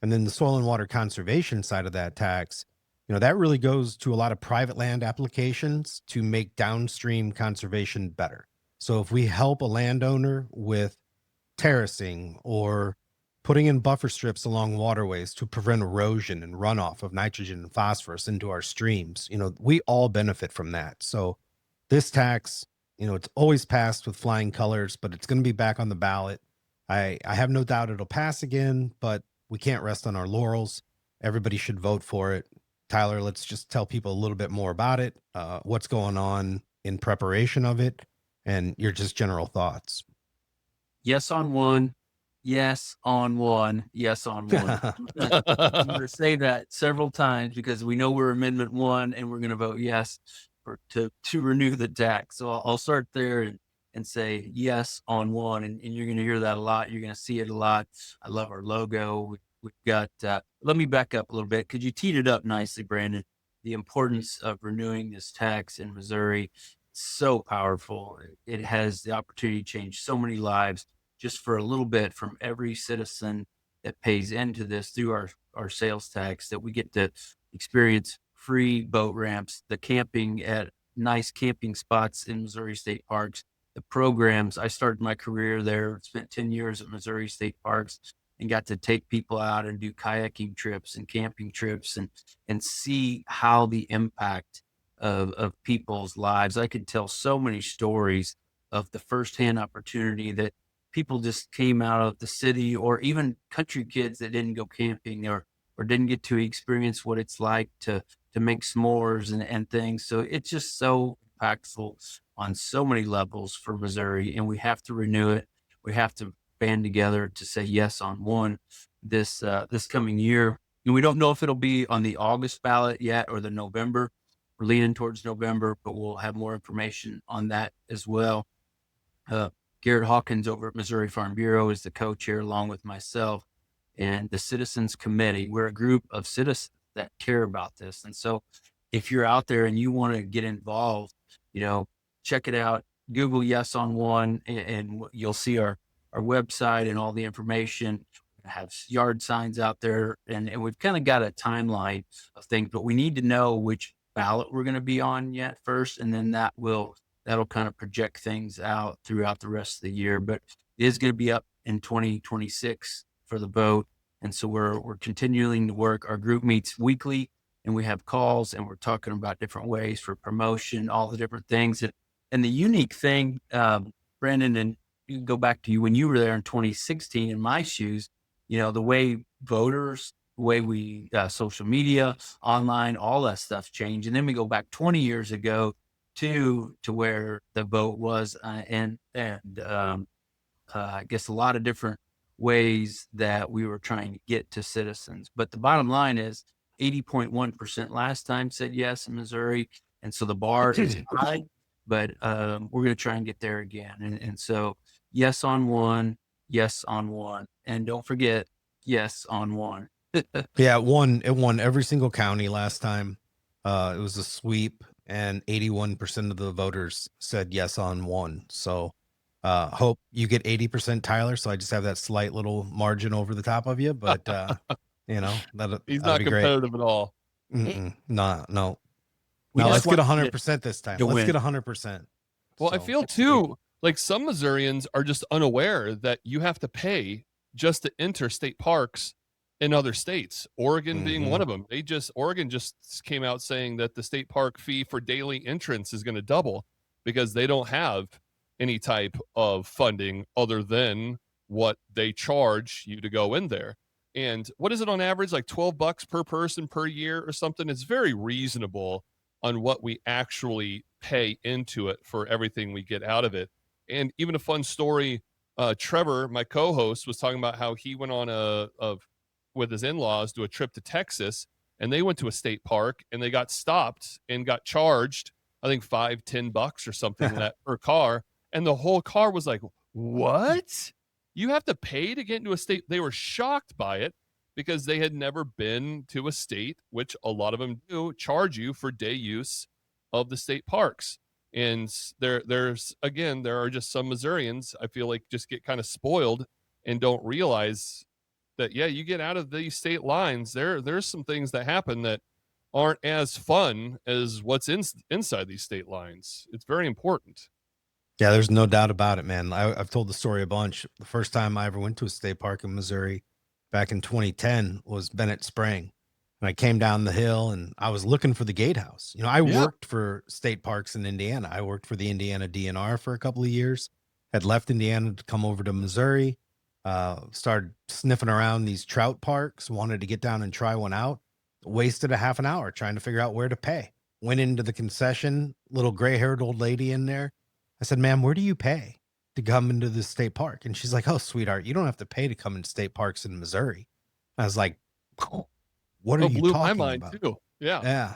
And then the soil and water conservation side of that tax, that really goes to a lot of private land applications to make downstream conservation better. So if we help a landowner with terracing or putting in buffer strips along waterways to prevent erosion and runoff of nitrogen and phosphorus into our streams, we all benefit from that. So this tax, it's always passed with flying colors, but it's going to be back on the ballot. I have no doubt it'll pass again, but we can't rest on our laurels. Everybody should vote for it. Tyler, let's just tell people a little bit more about it, what's going on in preparation of it, and your just general thoughts. Yes on one. Yes on one. Yes on one. I'm going to say that several times because we know we're Amendment 1 and we're going to vote yes to renew the tax. So I'll start there and say yes on one. And you're going to hear that a lot. You're going to see it a lot. I love our logo. We've got, let me back up a little bit. Could you teed it up nicely, Brandon? The importance of renewing this tax in Missouri. So powerful. It has the opportunity to change so many lives just for a little bit from every citizen that pays into this through our sales tax, that we get to experience free boat ramps, the camping at nice camping spots in Missouri state parks, the programs. I started my career there, spent 10 years at Missouri state parks, and got to take people out and do kayaking trips and camping trips and see how the impact of people's lives. I could tell so many stories of the firsthand opportunity that people just came out of the city, or even country kids that didn't go camping or didn't get to experience what it's like to make s'mores and things. So it's just so impactful on so many levels for Missouri, and we have to renew it. We have to band together to say yes on one this coming year. And we don't know if it'll be on the August ballot yet or the November. We're leaning towards November, but we'll have more information on that as well. Garrett Hawkins over at Missouri Farm Bureau is the co-chair, along with myself and the Citizens Committee. We're a group of citizens that care about this. And so if you're out there and you want to get involved, check it out. Google yes on one, and you'll see our website and all the information. We have yard signs out there, and we've kind of got a timeline of things, but we need to know which ballot we're going to be on yet first, and then that'll kind of project things out throughout the rest of the year. But it is going to be up in 2026 for the vote. And so we're continuing to work. Our group meets weekly, and we have calls, and we're talking about different ways for promotion, all the different things. And the unique thing, Brandon, and you can go back to you when you were there in 2016 in my shoes, the way voters, the way we, social media, online, all that stuff changed. And then we go back 20 years ago to where the vote was, and I guess a lot of different ways that we were trying to get to citizens. But the bottom line is 80.1% last time said yes in Missouri. And so the bar is high, but we're going to try and get there again. And so yes on one, and don't forget yes on one. Yeah, it won every single county last time. It was a sweep, and 81% of the voters said yes on one. So hope you get 80%, Tyler. So I just have that slight little margin over the top of you, but he's that'll not be competitive great. at all. No. Now We let's just get want 100% this time. to Let's win. get 100%. Well, I So, feel too like some Missourians are just unaware that you have to pay just to enter state parks in other states, Oregon being one of them. Oregon just came out saying that the state park fee for daily entrance is going to double because they don't have any type of funding other than what they charge you to go in there. And what is it on average, like $12 per person per year or something? It's very reasonable on what we actually pay into it for everything we get out of it. And even a fun story, Trevor, my co-host, was talking about how he went on with his in-laws to a trip to Texas, and they went to a state park and they got stopped and got charged I think $5-10 or something that per car. And the whole car was like, what? You have to pay to get into a state? They were shocked by it because they had never been to a state, which a lot of them do charge you for day use of the state parks. And there are just some Missourians, I feel like, just get kind of spoiled and don't realize that, yeah, you get out of these state lines, there's some things that happen that aren't as fun as what's inside these state lines. It's very important. Yeah, there's no doubt about it, man. I've told the story a bunch. The first time I ever went to a state park in Missouri back in 2010 was Bennett Spring. And I came down the hill and I was looking for the gatehouse. You know, I worked for state parks in Indiana. I worked for the Indiana DNR for a couple of years, had left Indiana to come over to Missouri, started sniffing around these trout parks, wanted to get down and try one out, wasted a half an hour trying to figure out where to pay. Went into the concession, little gray-haired old lady in there. I said, ma'am, where do you pay to come into the state park? And she's like, oh, sweetheart, you don't have to pay to come into state parks in Missouri. I was like, what are you blew talking my mind about? too. Yeah.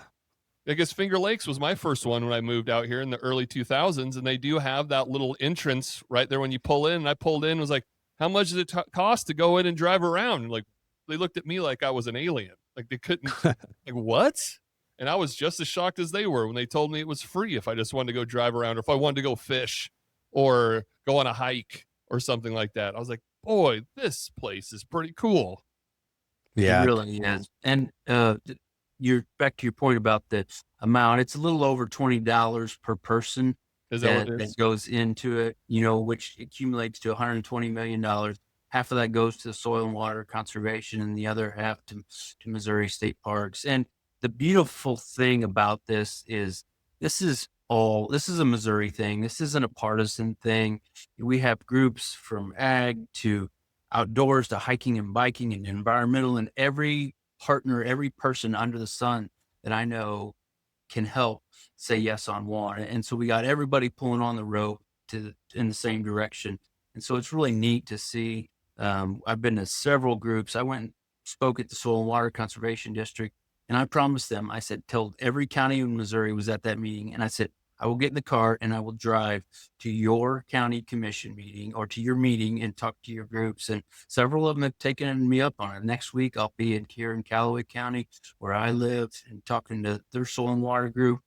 I guess Finger Lakes was my first one when I moved out here in the early 2000s. And they do have that little entrance right there when you pull in. And I pulled in and was like, how much does it cost to go in and drive around? And like, they looked at me like I was an alien. Like they couldn't, like, what? And I was just as shocked as they were when they told me it was free if I just wanted to go drive around or if I wanted to go fish or go on a hike or something like that. I was like, boy, this place is pretty cool. Yeah, it really is. And you're back to your point about the amount. It's a little over $20 per person Is that what it is? that goes into it, which accumulates to $120 million. Half of that goes to soil and water conservation and the other half to Missouri state parks. And the beautiful thing about this is this is a Missouri thing. This isn't a partisan thing. We have groups from ag to outdoors to hiking and biking and environmental, and every partner, every person under the sun that I know can help say yes on one. And so we got everybody pulling on the rope in the same direction. And so it's really neat to see. I've been to several groups. I went and spoke at the Soil and Water Conservation District, and I promised them, I said, told every county in Missouri was at that meeting. And I said, I will get in the car and I will drive to your county commission meeting or to your meeting and talk to your groups. And several of them have taken me up on it. Next week, I'll be here in Callaway County where I live and talking to their soil and water group,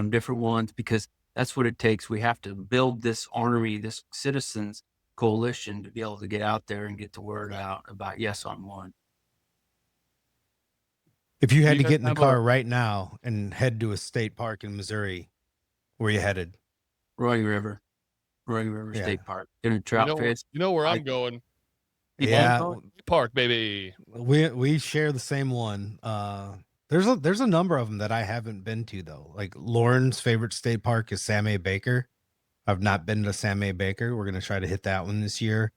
different ones, because that's what it takes. We have to build this ornery, this citizens coalition to be able to get out there and get the word out about Yes on One. If you had to get in the car right now and head to a state park in Missouri, where you headed? Roy River State Park. Gonna trout fish. You know where I'm going? Yeah, Park, baby. We share the same one. There's a number of them that I haven't been to though. Like Lauren's favorite state park is Sam A. Baker. I've not been to Sam A. Baker. We're gonna try to hit that one this year.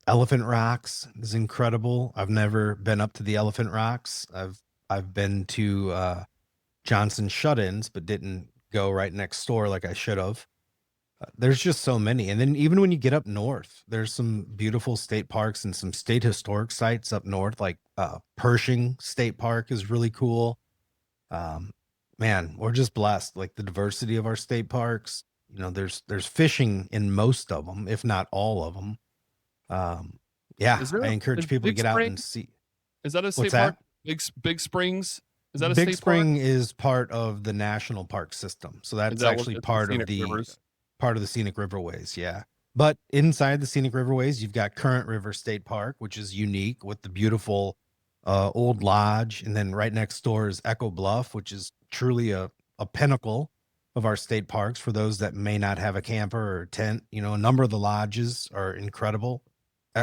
Elephant Rocks is incredible. I've never been up to the Elephant Rocks. I've been to Johnson Shut-ins, but didn't go right next door like I should have. There's just so many. And then even when you get up north, there's some beautiful state parks and some state historic sites up north, like Pershing State Park is really cool. Man, we're just blessed. Like the diversity of our state parks. There's fishing in most of them, if not all of them. I encourage people to get out and see. Is that a state park? Big Springs? Is that a state park? Big Spring is part of the national park system. So that's actually part of the Scenic Riverways. Yeah. But inside the Scenic Riverways, you've got Current River State Park, which is unique with the beautiful old lodge. And then right next door is Echo Bluff, which is truly a pinnacle of our state parks for those that may not have a camper or a tent. A number of the lodges are incredible,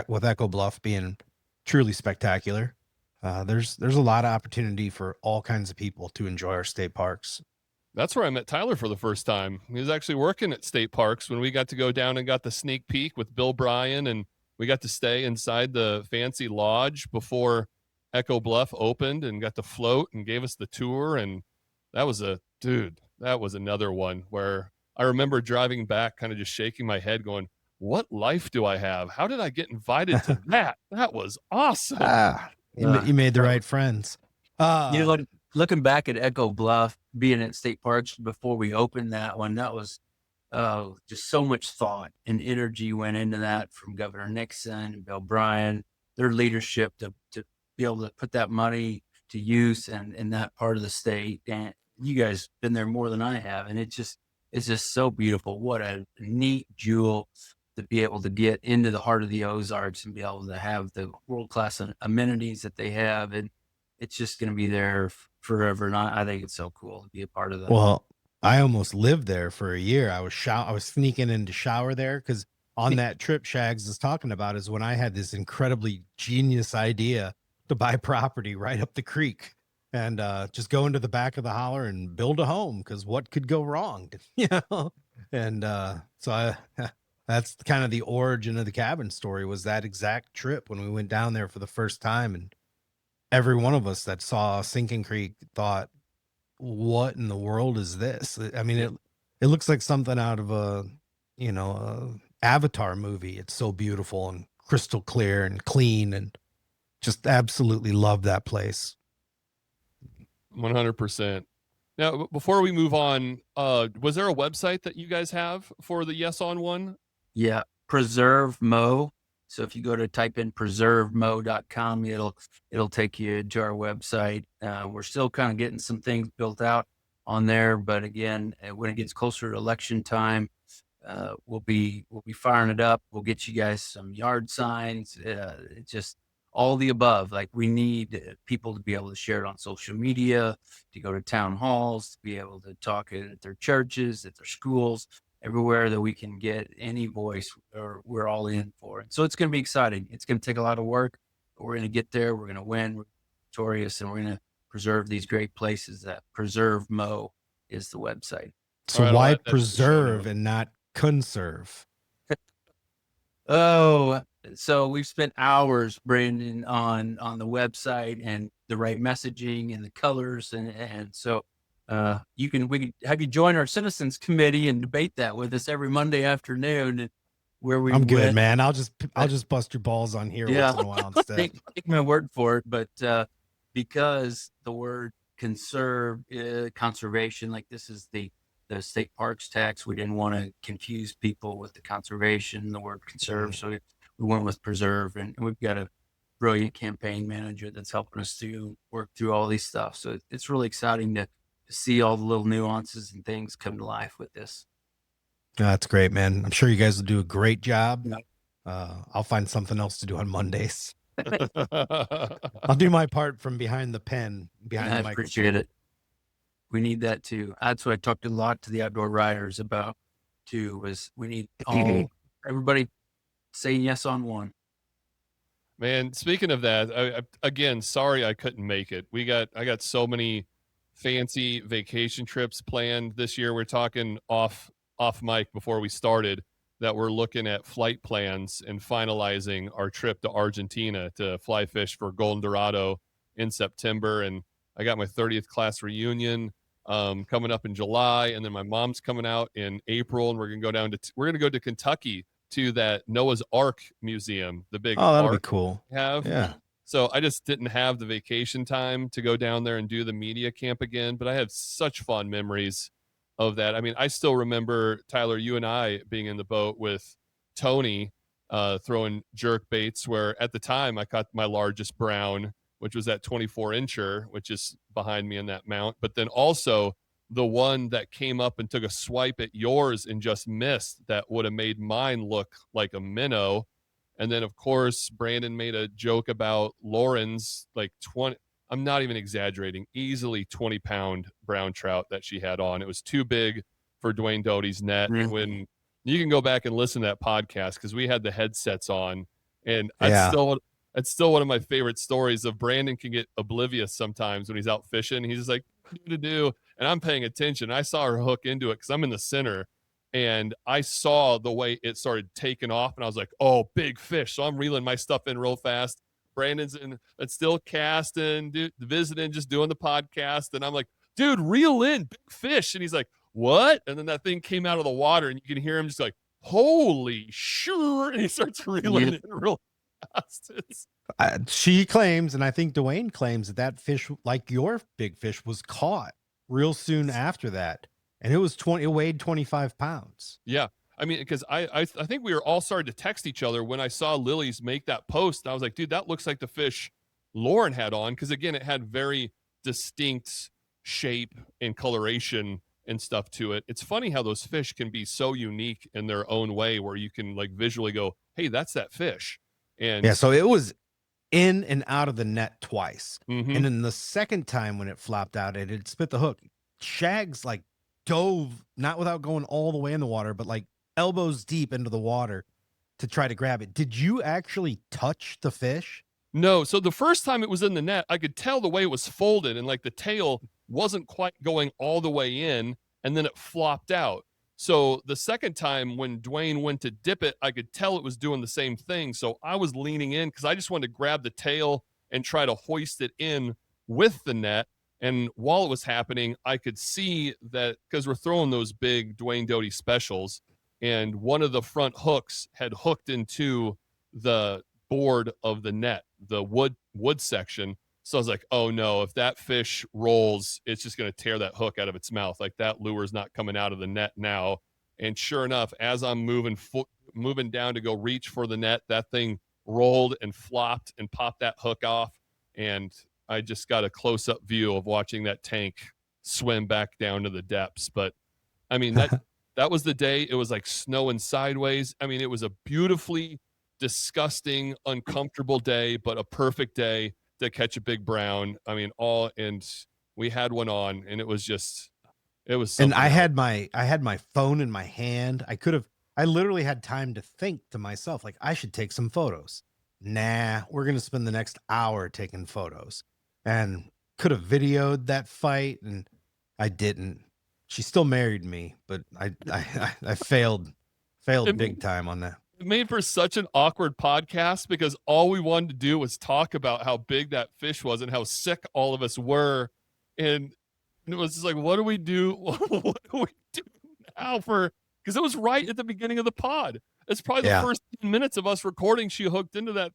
with Echo Bluff being truly spectacular. There's a lot of opportunity for all kinds of people to enjoy our state parks. That's where I met Tyler for the first time. He was actually working at state parks when we got to go down and got the sneak peek with Bill Bryan, and we got to stay inside the fancy lodge before Echo Bluff opened and got to float and gave us the tour. And that was another one where I remember driving back, kind of just shaking my head going, what life do I have? How did I get invited to that? That was awesome. You made the right friends. looking back at Echo Bluff, being at state parks before we opened that one, that was just so much thought and energy went into that from Governor Nixon and Bill Bryan, their leadership to be able to put that money to use and in that part of the state. And you guys been there more than I have, and it's just so beautiful. What a neat jewel to be able to get into the heart of the Ozarks and be able to have the world-class amenities that they have. And it's just going to be there forever. And I think it's so cool to be a part of that. Well, I almost lived there for a year. I was sneaking in to shower there because on that trip Shags is talking about is when I had this incredibly genius idea to buy property right up the creek and just go into the back of the holler and build a home because what could go wrong, you know? And so that's kind of the origin of the cabin story, was that exact trip when we went down there for the first time. And every one of us that saw Sinking Creek thought, what in the world is this? I mean, it looks like something out of a Avatar movie. It's so beautiful and crystal clear and clean, and just absolutely love that place. 100%. Now, before we move on, was there a website that you guys have for the Yes on One? Yeah, Preserve Mo. So if you go to type in preservemo.com, it'll take you to our website. We're still kind of getting some things built out on there, but again, when it gets closer to election time, we'll be firing it up. We'll get you guys some yard signs. It's just all the above. Like, we need people to be able to share it on social media, to go to town halls, to be able to talk at their churches, at their schools. Everywhere that we can get any voice, or we're all in for it. So it's going to be exciting. It's going to take a lot of work, but we're going to get there. We're going to win. We're victorious, and we're going to preserve these great places. That Preserve Mo is the website. So right, why preserve and not conserve? Oh, so we've spent hours, Brandon, on the website and the right messaging and the colors, and so we can have you join our citizens committee and debate that with us every Monday afternoon. I'm good, man. I'll just bust your balls on here once in a while instead. Take my word for it, but because the word conservation, like this is the state parks tax, we didn't want to confuse people with the conservation, the word conserve. So we went with preserve, and we've got a brilliant campaign manager that's helping us to work through all these stuff. So it's really exciting to see all the little nuances and things come to life with this. That's great, man. I'm sure you guys will do a great job. I'll find something else to do on Mondays. I'll do my part from behind the pen, behind the microphone. I appreciate it. We need that too. That's what I talked a lot to the outdoor riders about too, was we need everybody saying yes on one. Man, speaking of that, again, sorry I couldn't make it. I got so many fancy vacation trips planned this year. We're talking off mic before we started that we're looking at flight plans and finalizing our trip to Argentina to fly fish for Golden Dorado in September. And I got my 30th class reunion coming up in July, and then my mom's coming out in April, and we're gonna go to Kentucky to that Noah's Ark Museum, the big that'll be cool. Yeah. So I just didn't have the vacation time to go down there and do the media camp again, but I had such fond memories of that. I mean, I still remember, Tyler, you and I being in the boat with Tony throwing jerk baits, where at the time I caught my largest brown, which was that 24-incher, which is behind me in that mount. But then also the one that came up and took a swipe at yours and just missed, that would have made mine look like a minnow. And then, of course, Brandon made a joke about Lauren's like 20, I'm not even exaggerating, easily 20-pound brown trout that she had on. It was too big for Dwayne Doty's net. Mm-hmm. When you can go back and listen to that podcast, because we had the headsets on, and it's still one of my favorite stories of Brandon can get oblivious sometimes when he's out fishing. He's just like, do, and I'm paying attention. I saw her hook into it because I'm in the center. And I saw the way it started taking off, and I was like, oh, big fish. So I'm reeling my stuff in real fast. Brandon's in, it's still casting, visiting, just doing the podcast. And I'm like, dude, reel in, big fish. And he's like, what? And then that thing came out of the water, and you can hear him just like, holy sure. And he starts reeling in real. It's- She claims, and I think Dwayne claims that that fish, like your big fish, was caught real soon after that, and it was 20. It weighed 25 pounds. yeah. I mean, because I think we were all starting to text each other when I saw Lily's make that post. And I was like, dude, that looks like the fish Lauren had on. Because again, it had very distinct shape and coloration and stuff to it. It's funny how those fish can be so unique in their own way, where you can like visually go, hey, that's that fish. And Yeah, so it was in and out of the net twice, mhm. and then the second time when it flopped out, it had spit the hook. Shags like dove, not without going all the way in the water, but like elbows deep into the water to try to grab it. Did you actually touch the fish? No, so the first time it was in the net, I could tell the way it was folded and like the tail wasn't quite going all the way in, and then it flopped out. So the second time when Dwayne went to dip it, I could tell it was doing the same thing. So I was leaning in because I just wanted to grab the tail and try to hoist it in with the net. And while it was happening, I could see that because we're throwing those big Dwayne Doty specials, and one of the front hooks had hooked into the board of the net, the wood section. So I was like, oh no, if that fish rolls, it's just going to tear that hook out of its mouth. Like that lure's not coming out of the net now. And sure enough, as I'm moving down to go reach for the net, that thing rolled and flopped and popped that hook off. And I just got a close up view of watching that tank swim back down to the depths. But I mean, that was the day. It was like snowing sideways. I mean, it was a beautifully disgusting, uncomfortable day, but a perfect day to catch a big brown. I mean, and we had one on, and it was And something else. I had my phone in my hand. I literally had time to think to myself, like, I should take some photos. Nah, we're gonna spend the next hour taking photos. And could have videoed that fight, and I didn't. She still married me, but I failed It- big time on that. It made for such an awkward podcast because all we wanted to do was talk about how big that fish was and how sick all of us were. And it was just like, what do we do? What do we do now because it was right at the beginning of the pod. It's probably the Yeah. first 10 minutes of us recording. She hooked into that.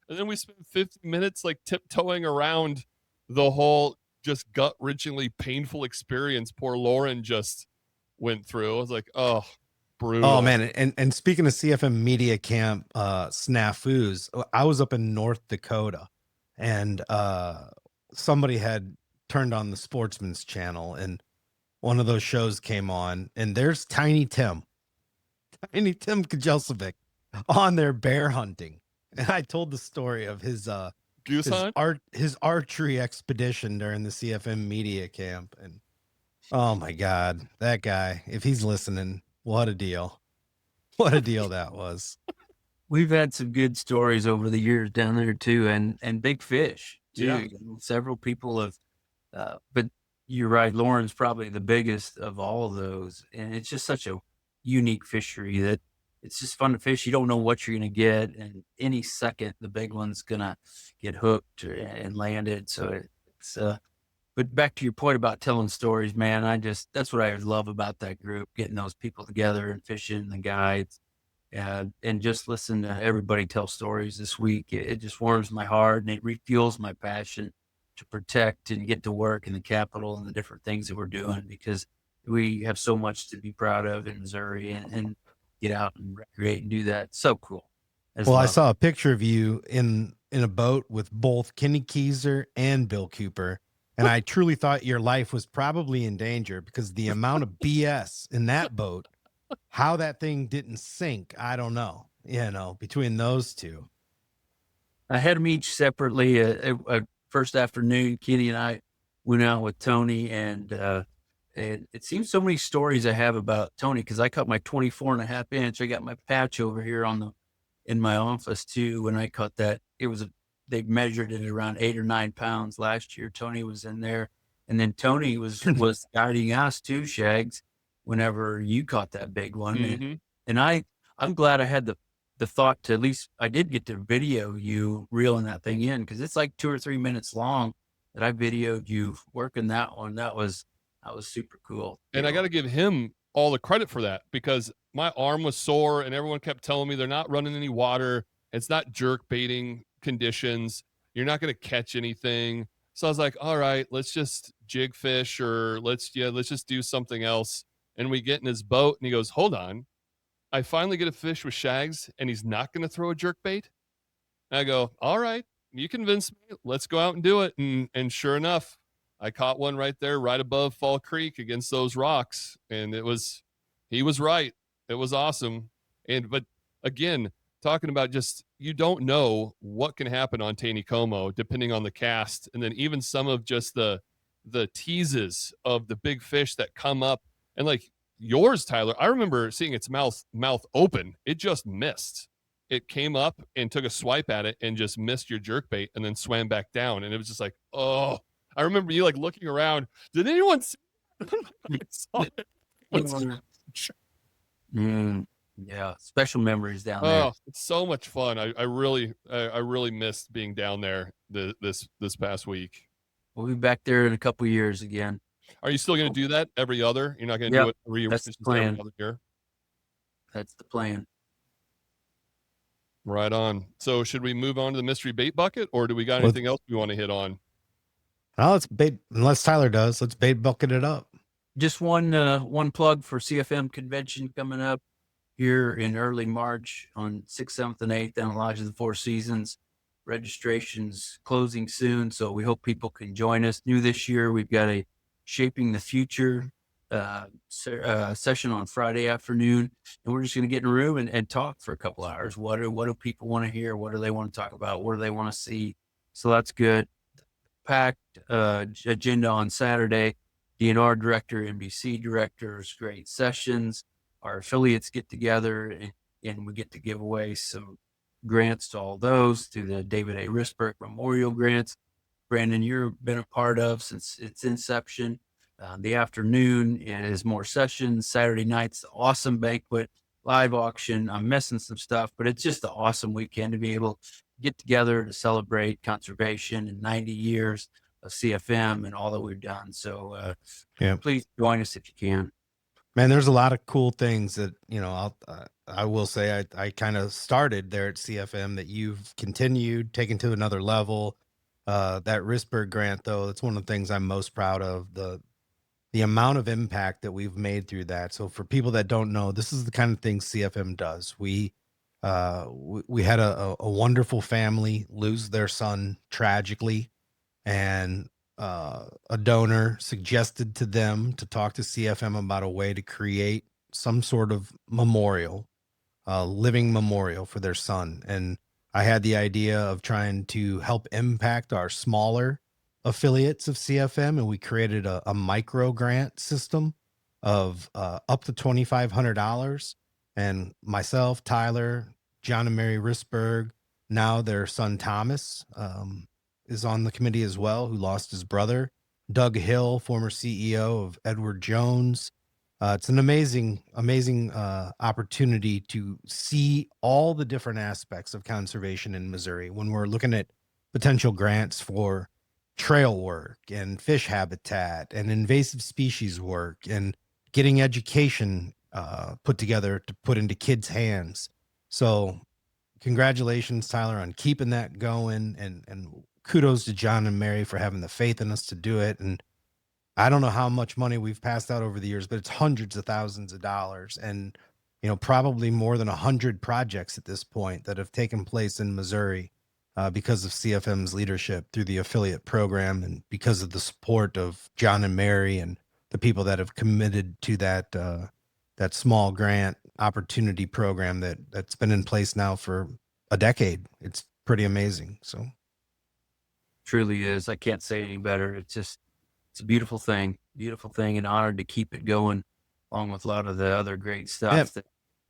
And then we spent 50 minutes like tiptoeing around the whole just gut wrenchingly painful experience poor Lauren just went through. I was like, oh, brutal. Oh man, and speaking of CFM Media Camp snafus, I was up in North Dakota, and somebody had turned on the Sportsman's channel, and one of those shows came on, and there's Tiny Tim Kajelcevic on there bear hunting, and I told the story of his Goose hunt? his archery expedition during the CFM Media Camp, and oh my God, that guy, if he's listening, what a deal. What a deal that was. We've had some good stories over the years down there too, and big fish too. Yeah. You know, several people have, but you're right. Lauren's probably the biggest of all of those, and it's just such a unique fishery that it's just fun to fish. You don't know what you're going to get, and any second the big one's going to get hooked and landed. So it's But back to your point about telling stories, man, that's what I love about that group, getting those people together and fishing, the guides, and just listen to everybody tell stories this week. It just warms my heart and it refuels my passion to protect and get to work in the Capitol and the different things that we're doing, because we have so much to be proud of in Missouri and get out and recreate and do that. So cool. Well, I saw a picture of you in a boat with both Kenny Keyser and Bill Cooper. And I truly thought your life was probably in danger because the amount of BS in that boat, how that thing didn't sink, I don't know, between those two. I had them each separately. First afternoon, Kenny and I went out with Tony, and it seems so many stories I have about Tony, because I caught my 24.5-inch. I got my patch over here in my office too. When I caught that, they measured it around 8 or 9 pounds last year. Tony was in there. And then Tony was guiding us too, Shags, whenever you caught that big one. Mm-hmm. And I'm glad I had the thought to, at least I did get to video you reeling that thing in, because it's like 2 or 3 minutes long that I videoed you working that one. That was super cool. And I got to give him all the credit for that, because my arm was sore and everyone kept telling me they're not running any water. It's not jerk baiting conditions. You're not going to catch anything. So I was like, all right, let's just jig fish, or let's just do something else. And we get in his boat and he goes, hold on. I finally get a fish with Shags and he's not going to throw a jerk bait. And I go, all right, you convinced me. Let's go out and do it. And sure enough, I caught one right there, right above Fall Creek against those rocks. And he was right. It was awesome. But again, talking about just, you don't know what can happen on Taneycomo depending on the cast. And then even some of just the teases of the big fish that come up, and like yours, Tyler, I remember seeing its mouth open. It just missed. It came up and took a swipe at it and just missed your jerk bait and then swam back down. And it was just like, oh, I remember you like looking around. Did anyone see? I saw it. Yeah, special memories down Oh, there. it's so much fun. I really missed being down there this past week. We'll be back there in a couple years again. Are you still going to do that every other? You're not going to do it every that's the plan. every other year? That's the plan. Right on. So should we move on to the mystery bait bucket, or do we got anything else we want to hit on? No, let's bait, unless Tyler does. Let's bait bucket it up. Just one plug for CFM convention coming up here in early March on 6th, 7th, and 8th down at Lodge of the Four Seasons. Registration's closing soon, so we hope people can join us. New this year, we've got a Shaping the Future session on Friday afternoon, and we're just going to get in a room and talk for a couple hours. What do people want to hear? What do they want to talk about? What do they want to see? So that's good. Packed agenda on Saturday. DNR director, NBC directors, great sessions. Our affiliates get together and we get to give away some grants to all those through the David A. Risberg Memorial Grants. Brandon, you've been a part of since its inception. The afternoon is more sessions. Saturday night's awesome banquet, live auction. I'm missing some stuff, but it's just an awesome weekend to be able to get together to celebrate conservation and 90 years of CFM and all that we've done. So please join us if you can. Man, there's a lot of cool things that, I will say I kind of started there at CFM that you've continued, taken to another level. That Risberg grant, though, it's one of the things I'm most proud of, the amount of impact that we've made through that. So for people that don't know, this is the kind of thing CFM does. We had a wonderful family lose their son tragically, and a donor suggested to them to talk to CFM about a way to create some sort of memorial, living memorial for their son. And I had the idea of trying to help impact our smaller affiliates of CFM, and we created a micro grant system of up to $2,500. And myself, Tyler, John and Mary Risberg, now their son Thomas, is on the committee as well, who lost his brother. Doug Hill, former CEO of Edward Jones. It's an amazing opportunity to see all the different aspects of conservation in Missouri when we're looking at potential grants for trail work and fish habitat and invasive species work and getting education put together to put into kids' hands. So congratulations, Tyler, on keeping that going, and kudos to John and Mary for having the faith in us to do it. And I don't know how much money we've passed out over the years, but it's hundreds of thousands of dollars, and probably more than 100 projects at this point that have taken place in Missouri because of CFM's leadership through the affiliate program, and because of the support of John and Mary and the people that have committed to that small grant opportunity program that's been in place now for a decade. It's pretty amazing. So truly is. I can't say any better. It's a beautiful thing, and honored to keep it going along with a lot of the other great stuff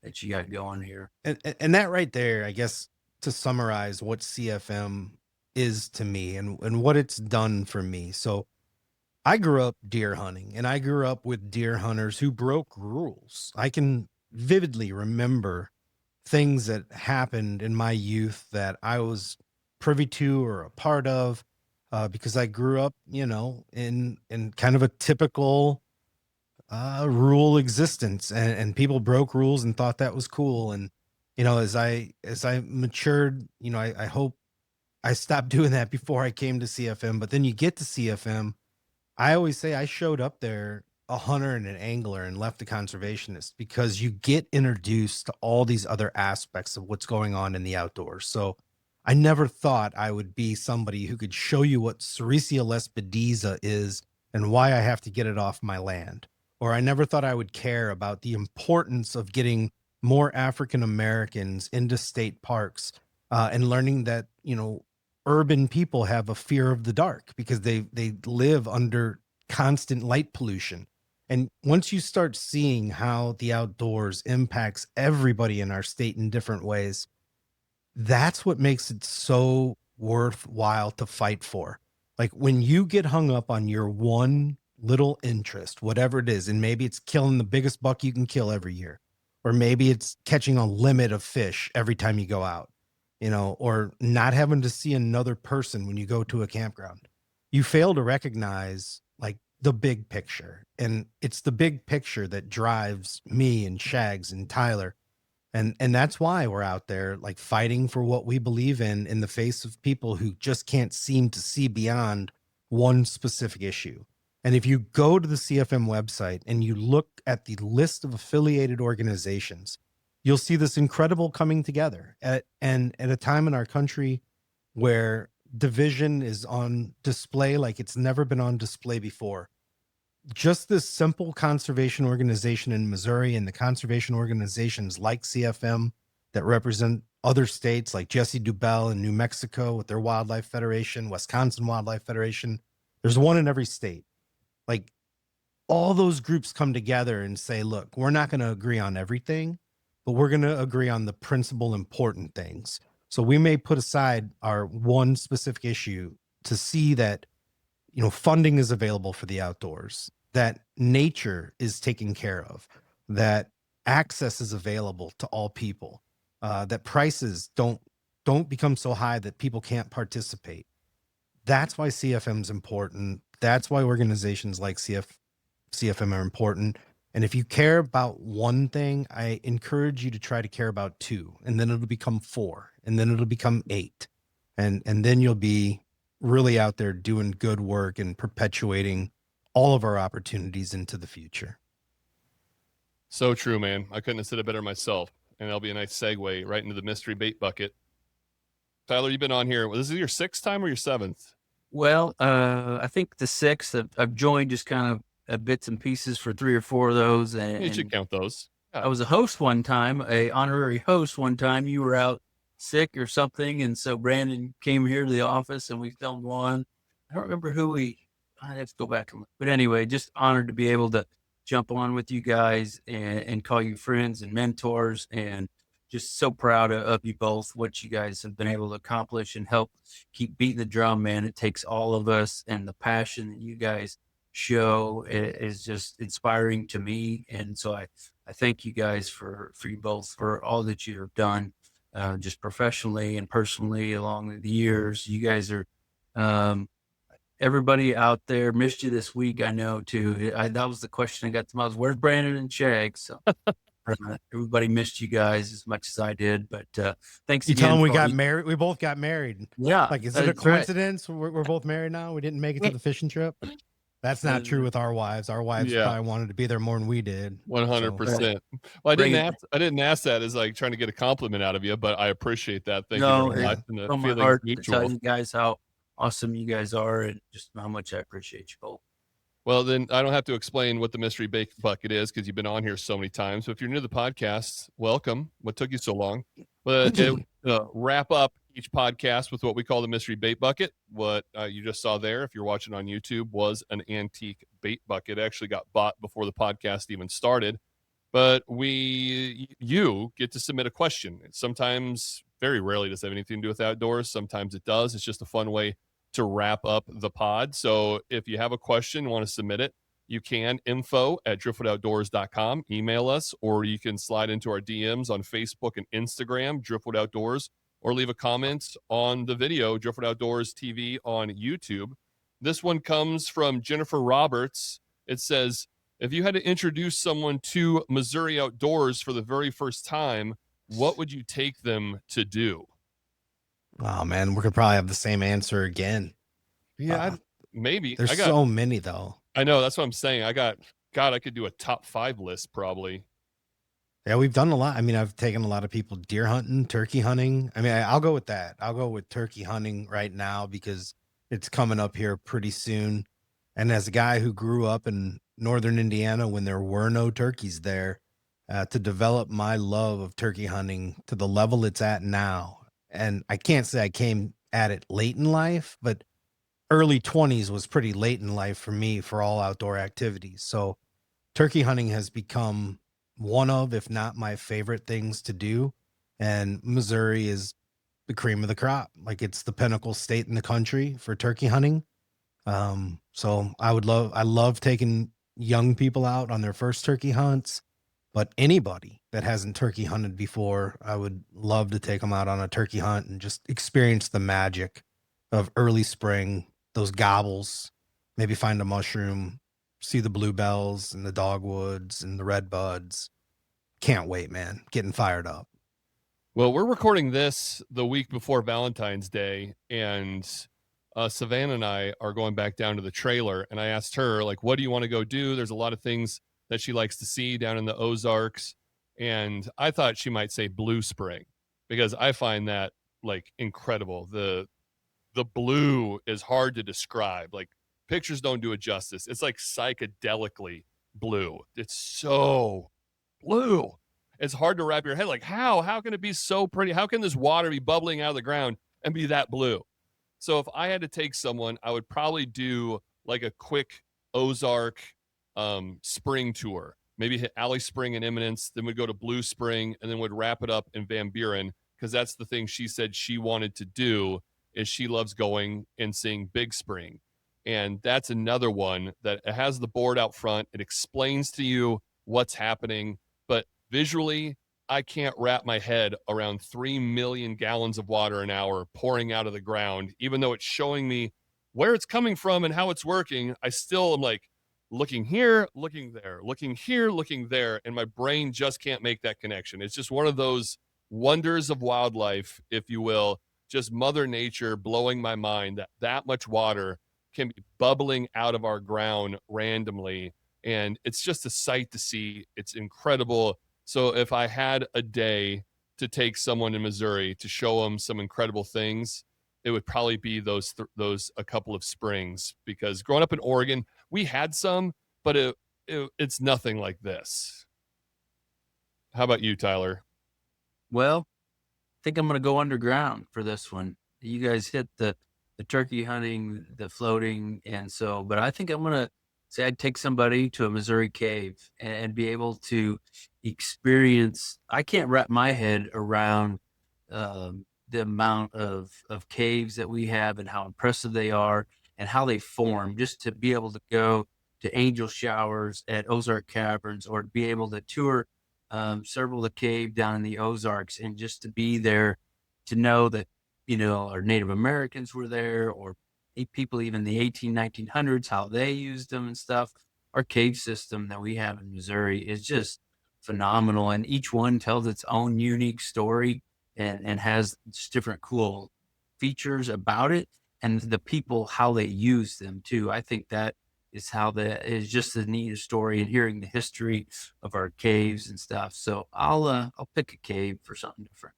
that you got going here. And that right there, I guess, to summarize what CFM is to me and what it's done for me. So I grew up deer hunting, and I grew up with deer hunters who broke rules. I can vividly remember things that happened in my youth that I was privy to or a part of, because I grew up, in kind of a typical rural existence, and people broke rules and thought that was cool. And as I matured, I hope I stopped doing that before I came to CFM. But then you get to CFM, I always say I showed up there a hunter and an angler and left a conservationist, because you get introduced to all these other aspects of what's going on in the outdoors. So I never thought I would be somebody who could show you what Sericea lespedeza is and why I have to get it off my land. Or I never thought I would care about the importance of getting more African Americans into state parks, and learning that, urban people have a fear of the dark because they live under constant light pollution. And once you start seeing how the outdoors impacts everybody in our state in different ways, that's what makes it so worthwhile to fight for. Like when you get hung up on your one little interest, whatever it is, and maybe it's killing the biggest buck you can kill every year, or maybe it's catching a limit of fish every time you go out, or not having to see another person when you go to a campground. You fail to recognize like the big picture. And it's the big picture that drives me and Shags and Tyler. And that's why we're out there like fighting for what we believe in the face of people who just can't seem to see beyond one specific issue. And if you go to the CFM website and you look at the list of affiliated organizations, you'll see this incredible coming together at a time in our country where division is on display like it's never been on display before. Just this simple conservation organization in Missouri and the conservation organizations like CFM that represent other states like Jesse Dubell in New Mexico with their Wildlife Federation, Wisconsin Wildlife Federation. There's one in every state. Like all those groups come together and say, look, we're not going to agree on everything, but we're going to agree on the principal important things. So we may put aside our one specific issue to see that, funding is available for the outdoors, that nature is taken care of, that access is available to all people, that prices don't become so high that people can't participate. That's why CFM is important. That's why organizations like CFM are important. And if you care about one thing, I encourage you to try to care about two, and then it'll become 4, and then it'll become 8. And then you'll be really out there doing good work and perpetuating all of our opportunities into the future. So true, man. I couldn't have said it better myself. And that'll be a nice segue right into the mystery bait bucket. Tyler, you've been on here. This is your 6th time or your 7th? Well, I think the 6th. I've joined just kind of bits and pieces for 3 or 4 of those. And You should count those. Yeah. I was a host one time, a honorary host one time. You were out sick or something, and so Brandon came here to the office and we filmed one. I don't remember who I have to go back and look. But anyway, just honored to be able to jump on with you guys and call you friends and mentors, and just so proud of you both, what you guys have been able to accomplish and help keep beating the drum, man. It takes all of us, and the passion that you guys show is just inspiring to me. And so I thank you guys for you both for all that you have done, just professionally and personally along the years. You guys are, everybody out there missed you this week. I know too. That was the question I got to. Where's Brandon and Shags? So everybody missed you guys as much as I did. But thanks. You again tell them we for got married. We both got married. Yeah. Like, is it a coincidence? Right. We're both married now. We didn't make it to the fishing trip. That's not true with our wives. Our wives probably wanted to be there more than we did. 100%. Well, I didn't ask that as like trying to get a compliment out of you, but I appreciate that. Thank you very much. And the from my heart to tell you guys how awesome you guys are and just how much I appreciate you both. Well, then I don't have to explain what the mystery bait bucket is because you've been on here so many times. So if you're new to the podcast, welcome. What took you so long? But wrap up each podcast with what we call the mystery bait bucket. What you just saw there, if you're watching on YouTube, was an antique bait bucket. It actually got bought before the podcast even started. But you get to submit a question. Sometimes, very rarely does it have anything to do with outdoors. Sometimes it does. It's just a fun way to wrap up the pod. So if you have a question, want to submit it, you can. info@driftwoodoutdoors.com. Email us, or you can slide into our DMs on Facebook and Instagram, Driftwood Outdoors, or leave a comment on the video, Driftwood Outdoors TV on YouTube. This one comes from Jennifer Roberts. It says, if you had to introduce someone to Missouri outdoors for the very first time, what would you take them to do? Oh man, we could probably have the same answer again. Yeah, maybe. There's so many though. I know, that's what I'm saying. I could do a top 5 list probably. Yeah, we've done a lot. I mean, I've taken a lot of people deer hunting, turkey hunting. I mean, I'll go with that. I'll go with turkey hunting right now because it's coming up here pretty soon. And as a guy who grew up in northern Indiana when there were no turkeys there, to develop my love of turkey hunting to the level it's at now. And I can't say I came at it late in life, but early 20s was pretty late in life for me for all outdoor activities. So turkey hunting has become one of, if not my favorite things to do. And Missouri is the cream of the crop. Like it's the pinnacle state in the country for turkey hunting. So I love taking young people out on their first turkey hunts, but anybody that hasn't turkey hunted before, I would love to take them out on a turkey hunt and just experience the magic of early spring, those gobbles, maybe find a mushroom, see the bluebells and the dogwoods and the red buds. Can't wait, man. Getting fired up. Well, we're recording this the week before Valentine's Day, and Savannah and I are going back down to the trailer, and I asked her, like, what do you want to go do? There's a lot of things that she likes to see down in the Ozarks, and I thought she might say Blue Spring because I find that like incredible. The blue is hard to describe. Like pictures don't do it justice. It's like psychedelically blue. It's so blue. It's hard to wrap your head. Like how can it be so pretty? How can this water be bubbling out of the ground and be that blue? So if I had to take someone, I would probably do like a quick Ozark spring tour. Maybe hit Alley Spring and Eminence, then would go to Blue Spring, and then would wrap it up in Van Buren because that's the thing she said she wanted to do is she loves going and seeing Big Spring. And that's another one that it has the board out front. It explains to you what's happening, but visually, I can't wrap my head around 3 million gallons of water an hour pouring out of the ground, even though it's showing me where it's coming from and how it's working. I still am like looking here, looking there, looking here, looking there, and my brain just can't make that connection. It's just one of those wonders of wildlife, if you will, just Mother Nature blowing my mind that much water can be bubbling out of our ground randomly. And it's just a sight to see. It's incredible. So if I had a day to take someone in Missouri to show them some incredible things, it would probably be those a couple of springs, because growing up in Oregon, we had some, but it's nothing like this. How about you, Tyler? Well, I think I'm going to go underground for this one. You guys hit the turkey hunting, the floating, but I think I'm going to say I'd take somebody to a Missouri cave and be able to experience. I can't wrap my head around the amount of caves that we have and how impressive they are and how they form. Just to be able to go to angel showers at Ozark Caverns, or to be able to tour several of the cave down in the Ozarks, and just to be there to know that, our Native Americans were there, or people even the 1900s, how they used them and stuff. Our cave system that we have in Missouri is just phenomenal, and each one tells its own unique story and has just different cool features about it, and the people, how they use them too. I think that is is just the neatest story, and hearing the history of our caves and stuff. So I'll pick a cave for something different.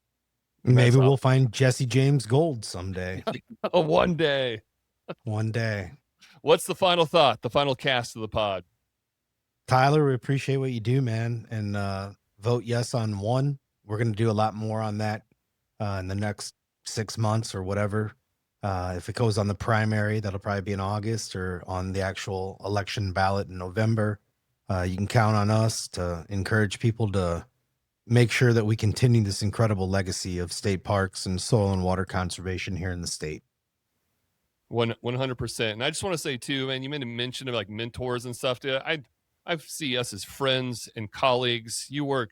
Maybe we'll find Jesse James Gold someday. One day. One day. What's the final thought, the final cast of the pod? Tyler, we appreciate what you do, man. And vote yes on one. We're going to do a lot more on that in the next 6 months or whatever. If it goes on the primary, that'll probably be in August, or on the actual election ballot in November. You can count on us to encourage people to make sure that we continue this incredible legacy of state parks and soil and water conservation here in the state. 100%. And I just want to say too, man, you made a mention of like mentors and stuff. I see us as friends and colleagues. You work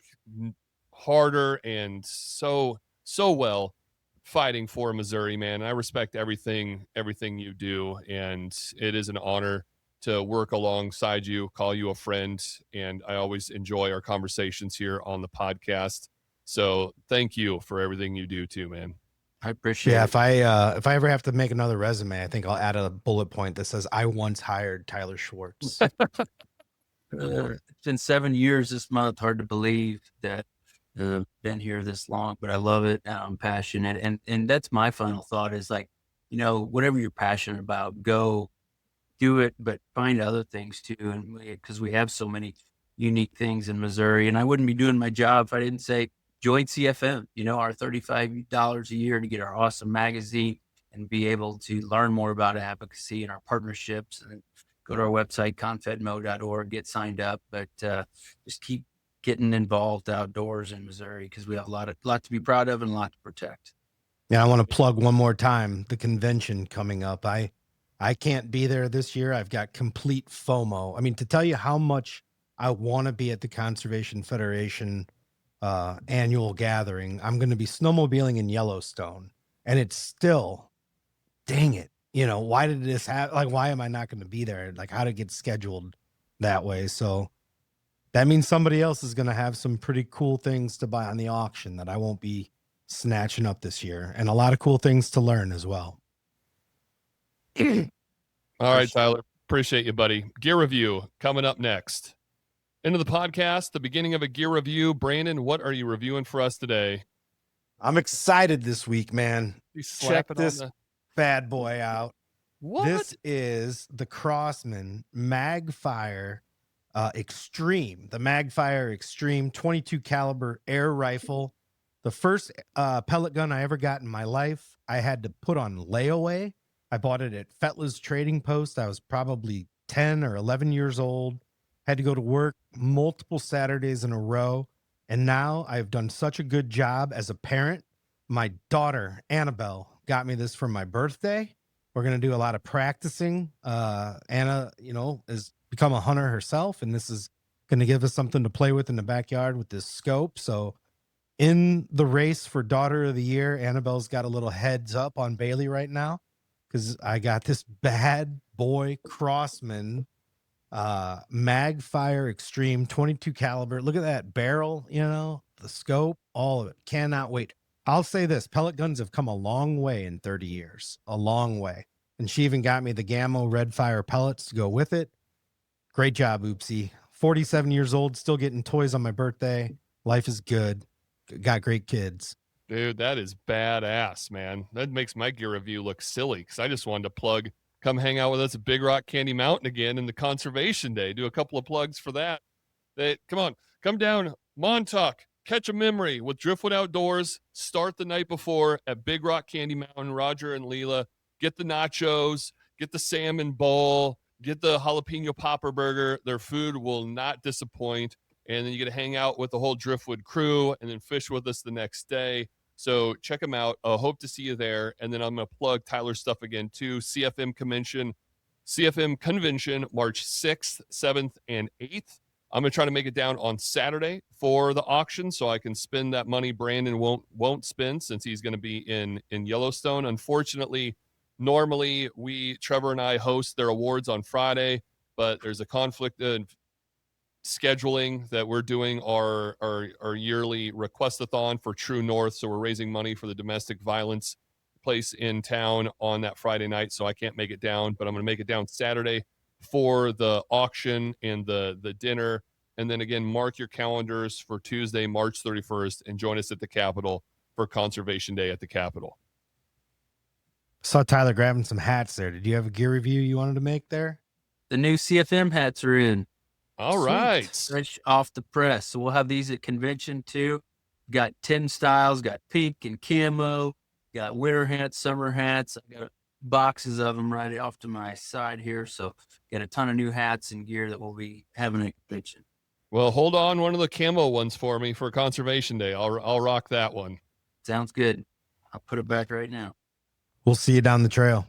harder and so well fighting for Missouri, man. I respect everything you do, and it is an honor to work alongside you, call you a friend, and I always enjoy our conversations here on the podcast. So thank you for everything you do too, man. I appreciate Yeah, it. if I ever have to make another resume, I think I'll add a bullet point that says I once hired Tyler Schwartze. It's been 7 years this month. Hard to believe that been here this long, but I love it. I'm passionate, and that's my final thought is like, whatever you're passionate about, go do it, but find other things too. And because we have so many unique things in Missouri, and I wouldn't be doing my job if I didn't say join CFM. Our $35 a year to get our awesome magazine and be able to learn more about advocacy and our partnerships. And go to our website, confedmo.org, get signed up, but just keep getting involved outdoors in Missouri because we have a lot to be proud of and a lot to protect. Yeah, I want to plug one more time the convention coming up. I can't be there this year. I've got complete FOMO. I mean, to tell you how much I want to be at the Conservation Federation annual gathering, I'm going to be snowmobiling in Yellowstone, and it's still, dang it. Why did this happen? Like, why am I not going to be there? Like, how did it get scheduled that way? So that means somebody else is going to have some pretty cool things to buy on the auction that I won't be snatching up this year, and a lot of cool things to learn as well. All right, Tyler. Appreciate you, buddy. Gear review coming up next. Into the podcast, the beginning of a gear review. Brandon, what are you reviewing for us today? I'm excited this week, man. Check this On bad boy out. What? This is the Crossman Magfire Extreme, the Magfire Extreme 22 caliber air rifle. The first pellet gun I ever got in my life, I had to put on layaway. I bought it at Fetla's Trading Post. I was probably 10 or 11 years old. Had to go to work multiple Saturdays in a row. And now I've done such a good job as a parent. My daughter, Annabelle, got me this for my birthday. We're going to do a lot of practicing. Anna, has become a hunter herself, and this is going to give us something to play with in the backyard with this scope. So in the race for Daughter of the Year, Annabelle's got a little heads up on Bailey right now because I got this bad boy Crossman Magfire Extreme 22 caliber. Look at that barrel, the scope, all of it. Cannot wait. I'll say this, pellet guns have come a long way in 30 years, a long way. And she even got me the Gammo Red Fire pellets to go with it. Great job, Oopsie. 47 years old, still getting toys on my birthday. Life is good. Got great kids. Dude, that is badass, man. That makes my gear review look silly because I just wanted to plug, come hang out with us at Big Rock Candy Mountain again in the Conservation Day. Do a couple of plugs for that. Come on, come down, Montauk, catch a memory with Driftwood Outdoors. Start the night before at Big Rock Candy Mountain. Roger and Leela, get the nachos, get the salmon bowl, get the jalapeno popper burger. Their food will not disappoint. And then you get to hang out with the whole Driftwood crew and then fish with us the next day. So check them out. Hope to see you there. And then I'm going to plug Tyler's stuff again too. CFM Convention, March 6th, 7th, and 8th. I'm going to try to make it down on Saturday for the auction so I can spend that money Brandon won't spend since he's going to be in Yellowstone. Unfortunately, normally Trevor and I host their awards on Friday, but there's a conflict in scheduling that we're doing our yearly request-a-thon for True North. So we're raising money for the domestic violence place in town on that Friday night. So I can't make it down, but I'm going to make it down Saturday for the auction and the dinner. And then again, mark your calendars for Tuesday, March 31st, and join us at the Capitol for Conservation Day at the Capitol. Saw Tyler grabbing some hats there. Did you have a gear review you wanted to make there? The new CFM hats are in. All right. Fresh off the press. So we'll have these at convention too. Got 10 styles, got pink and camo, got winter hats, summer hats. I got boxes of them right off to my side here. So got a ton of new hats and gear that we'll be having at convention. Well, hold on one of the camo ones for me for Conservation Day. I'll rock that one. Sounds good. I'll put it back right now. We'll see you down the trail.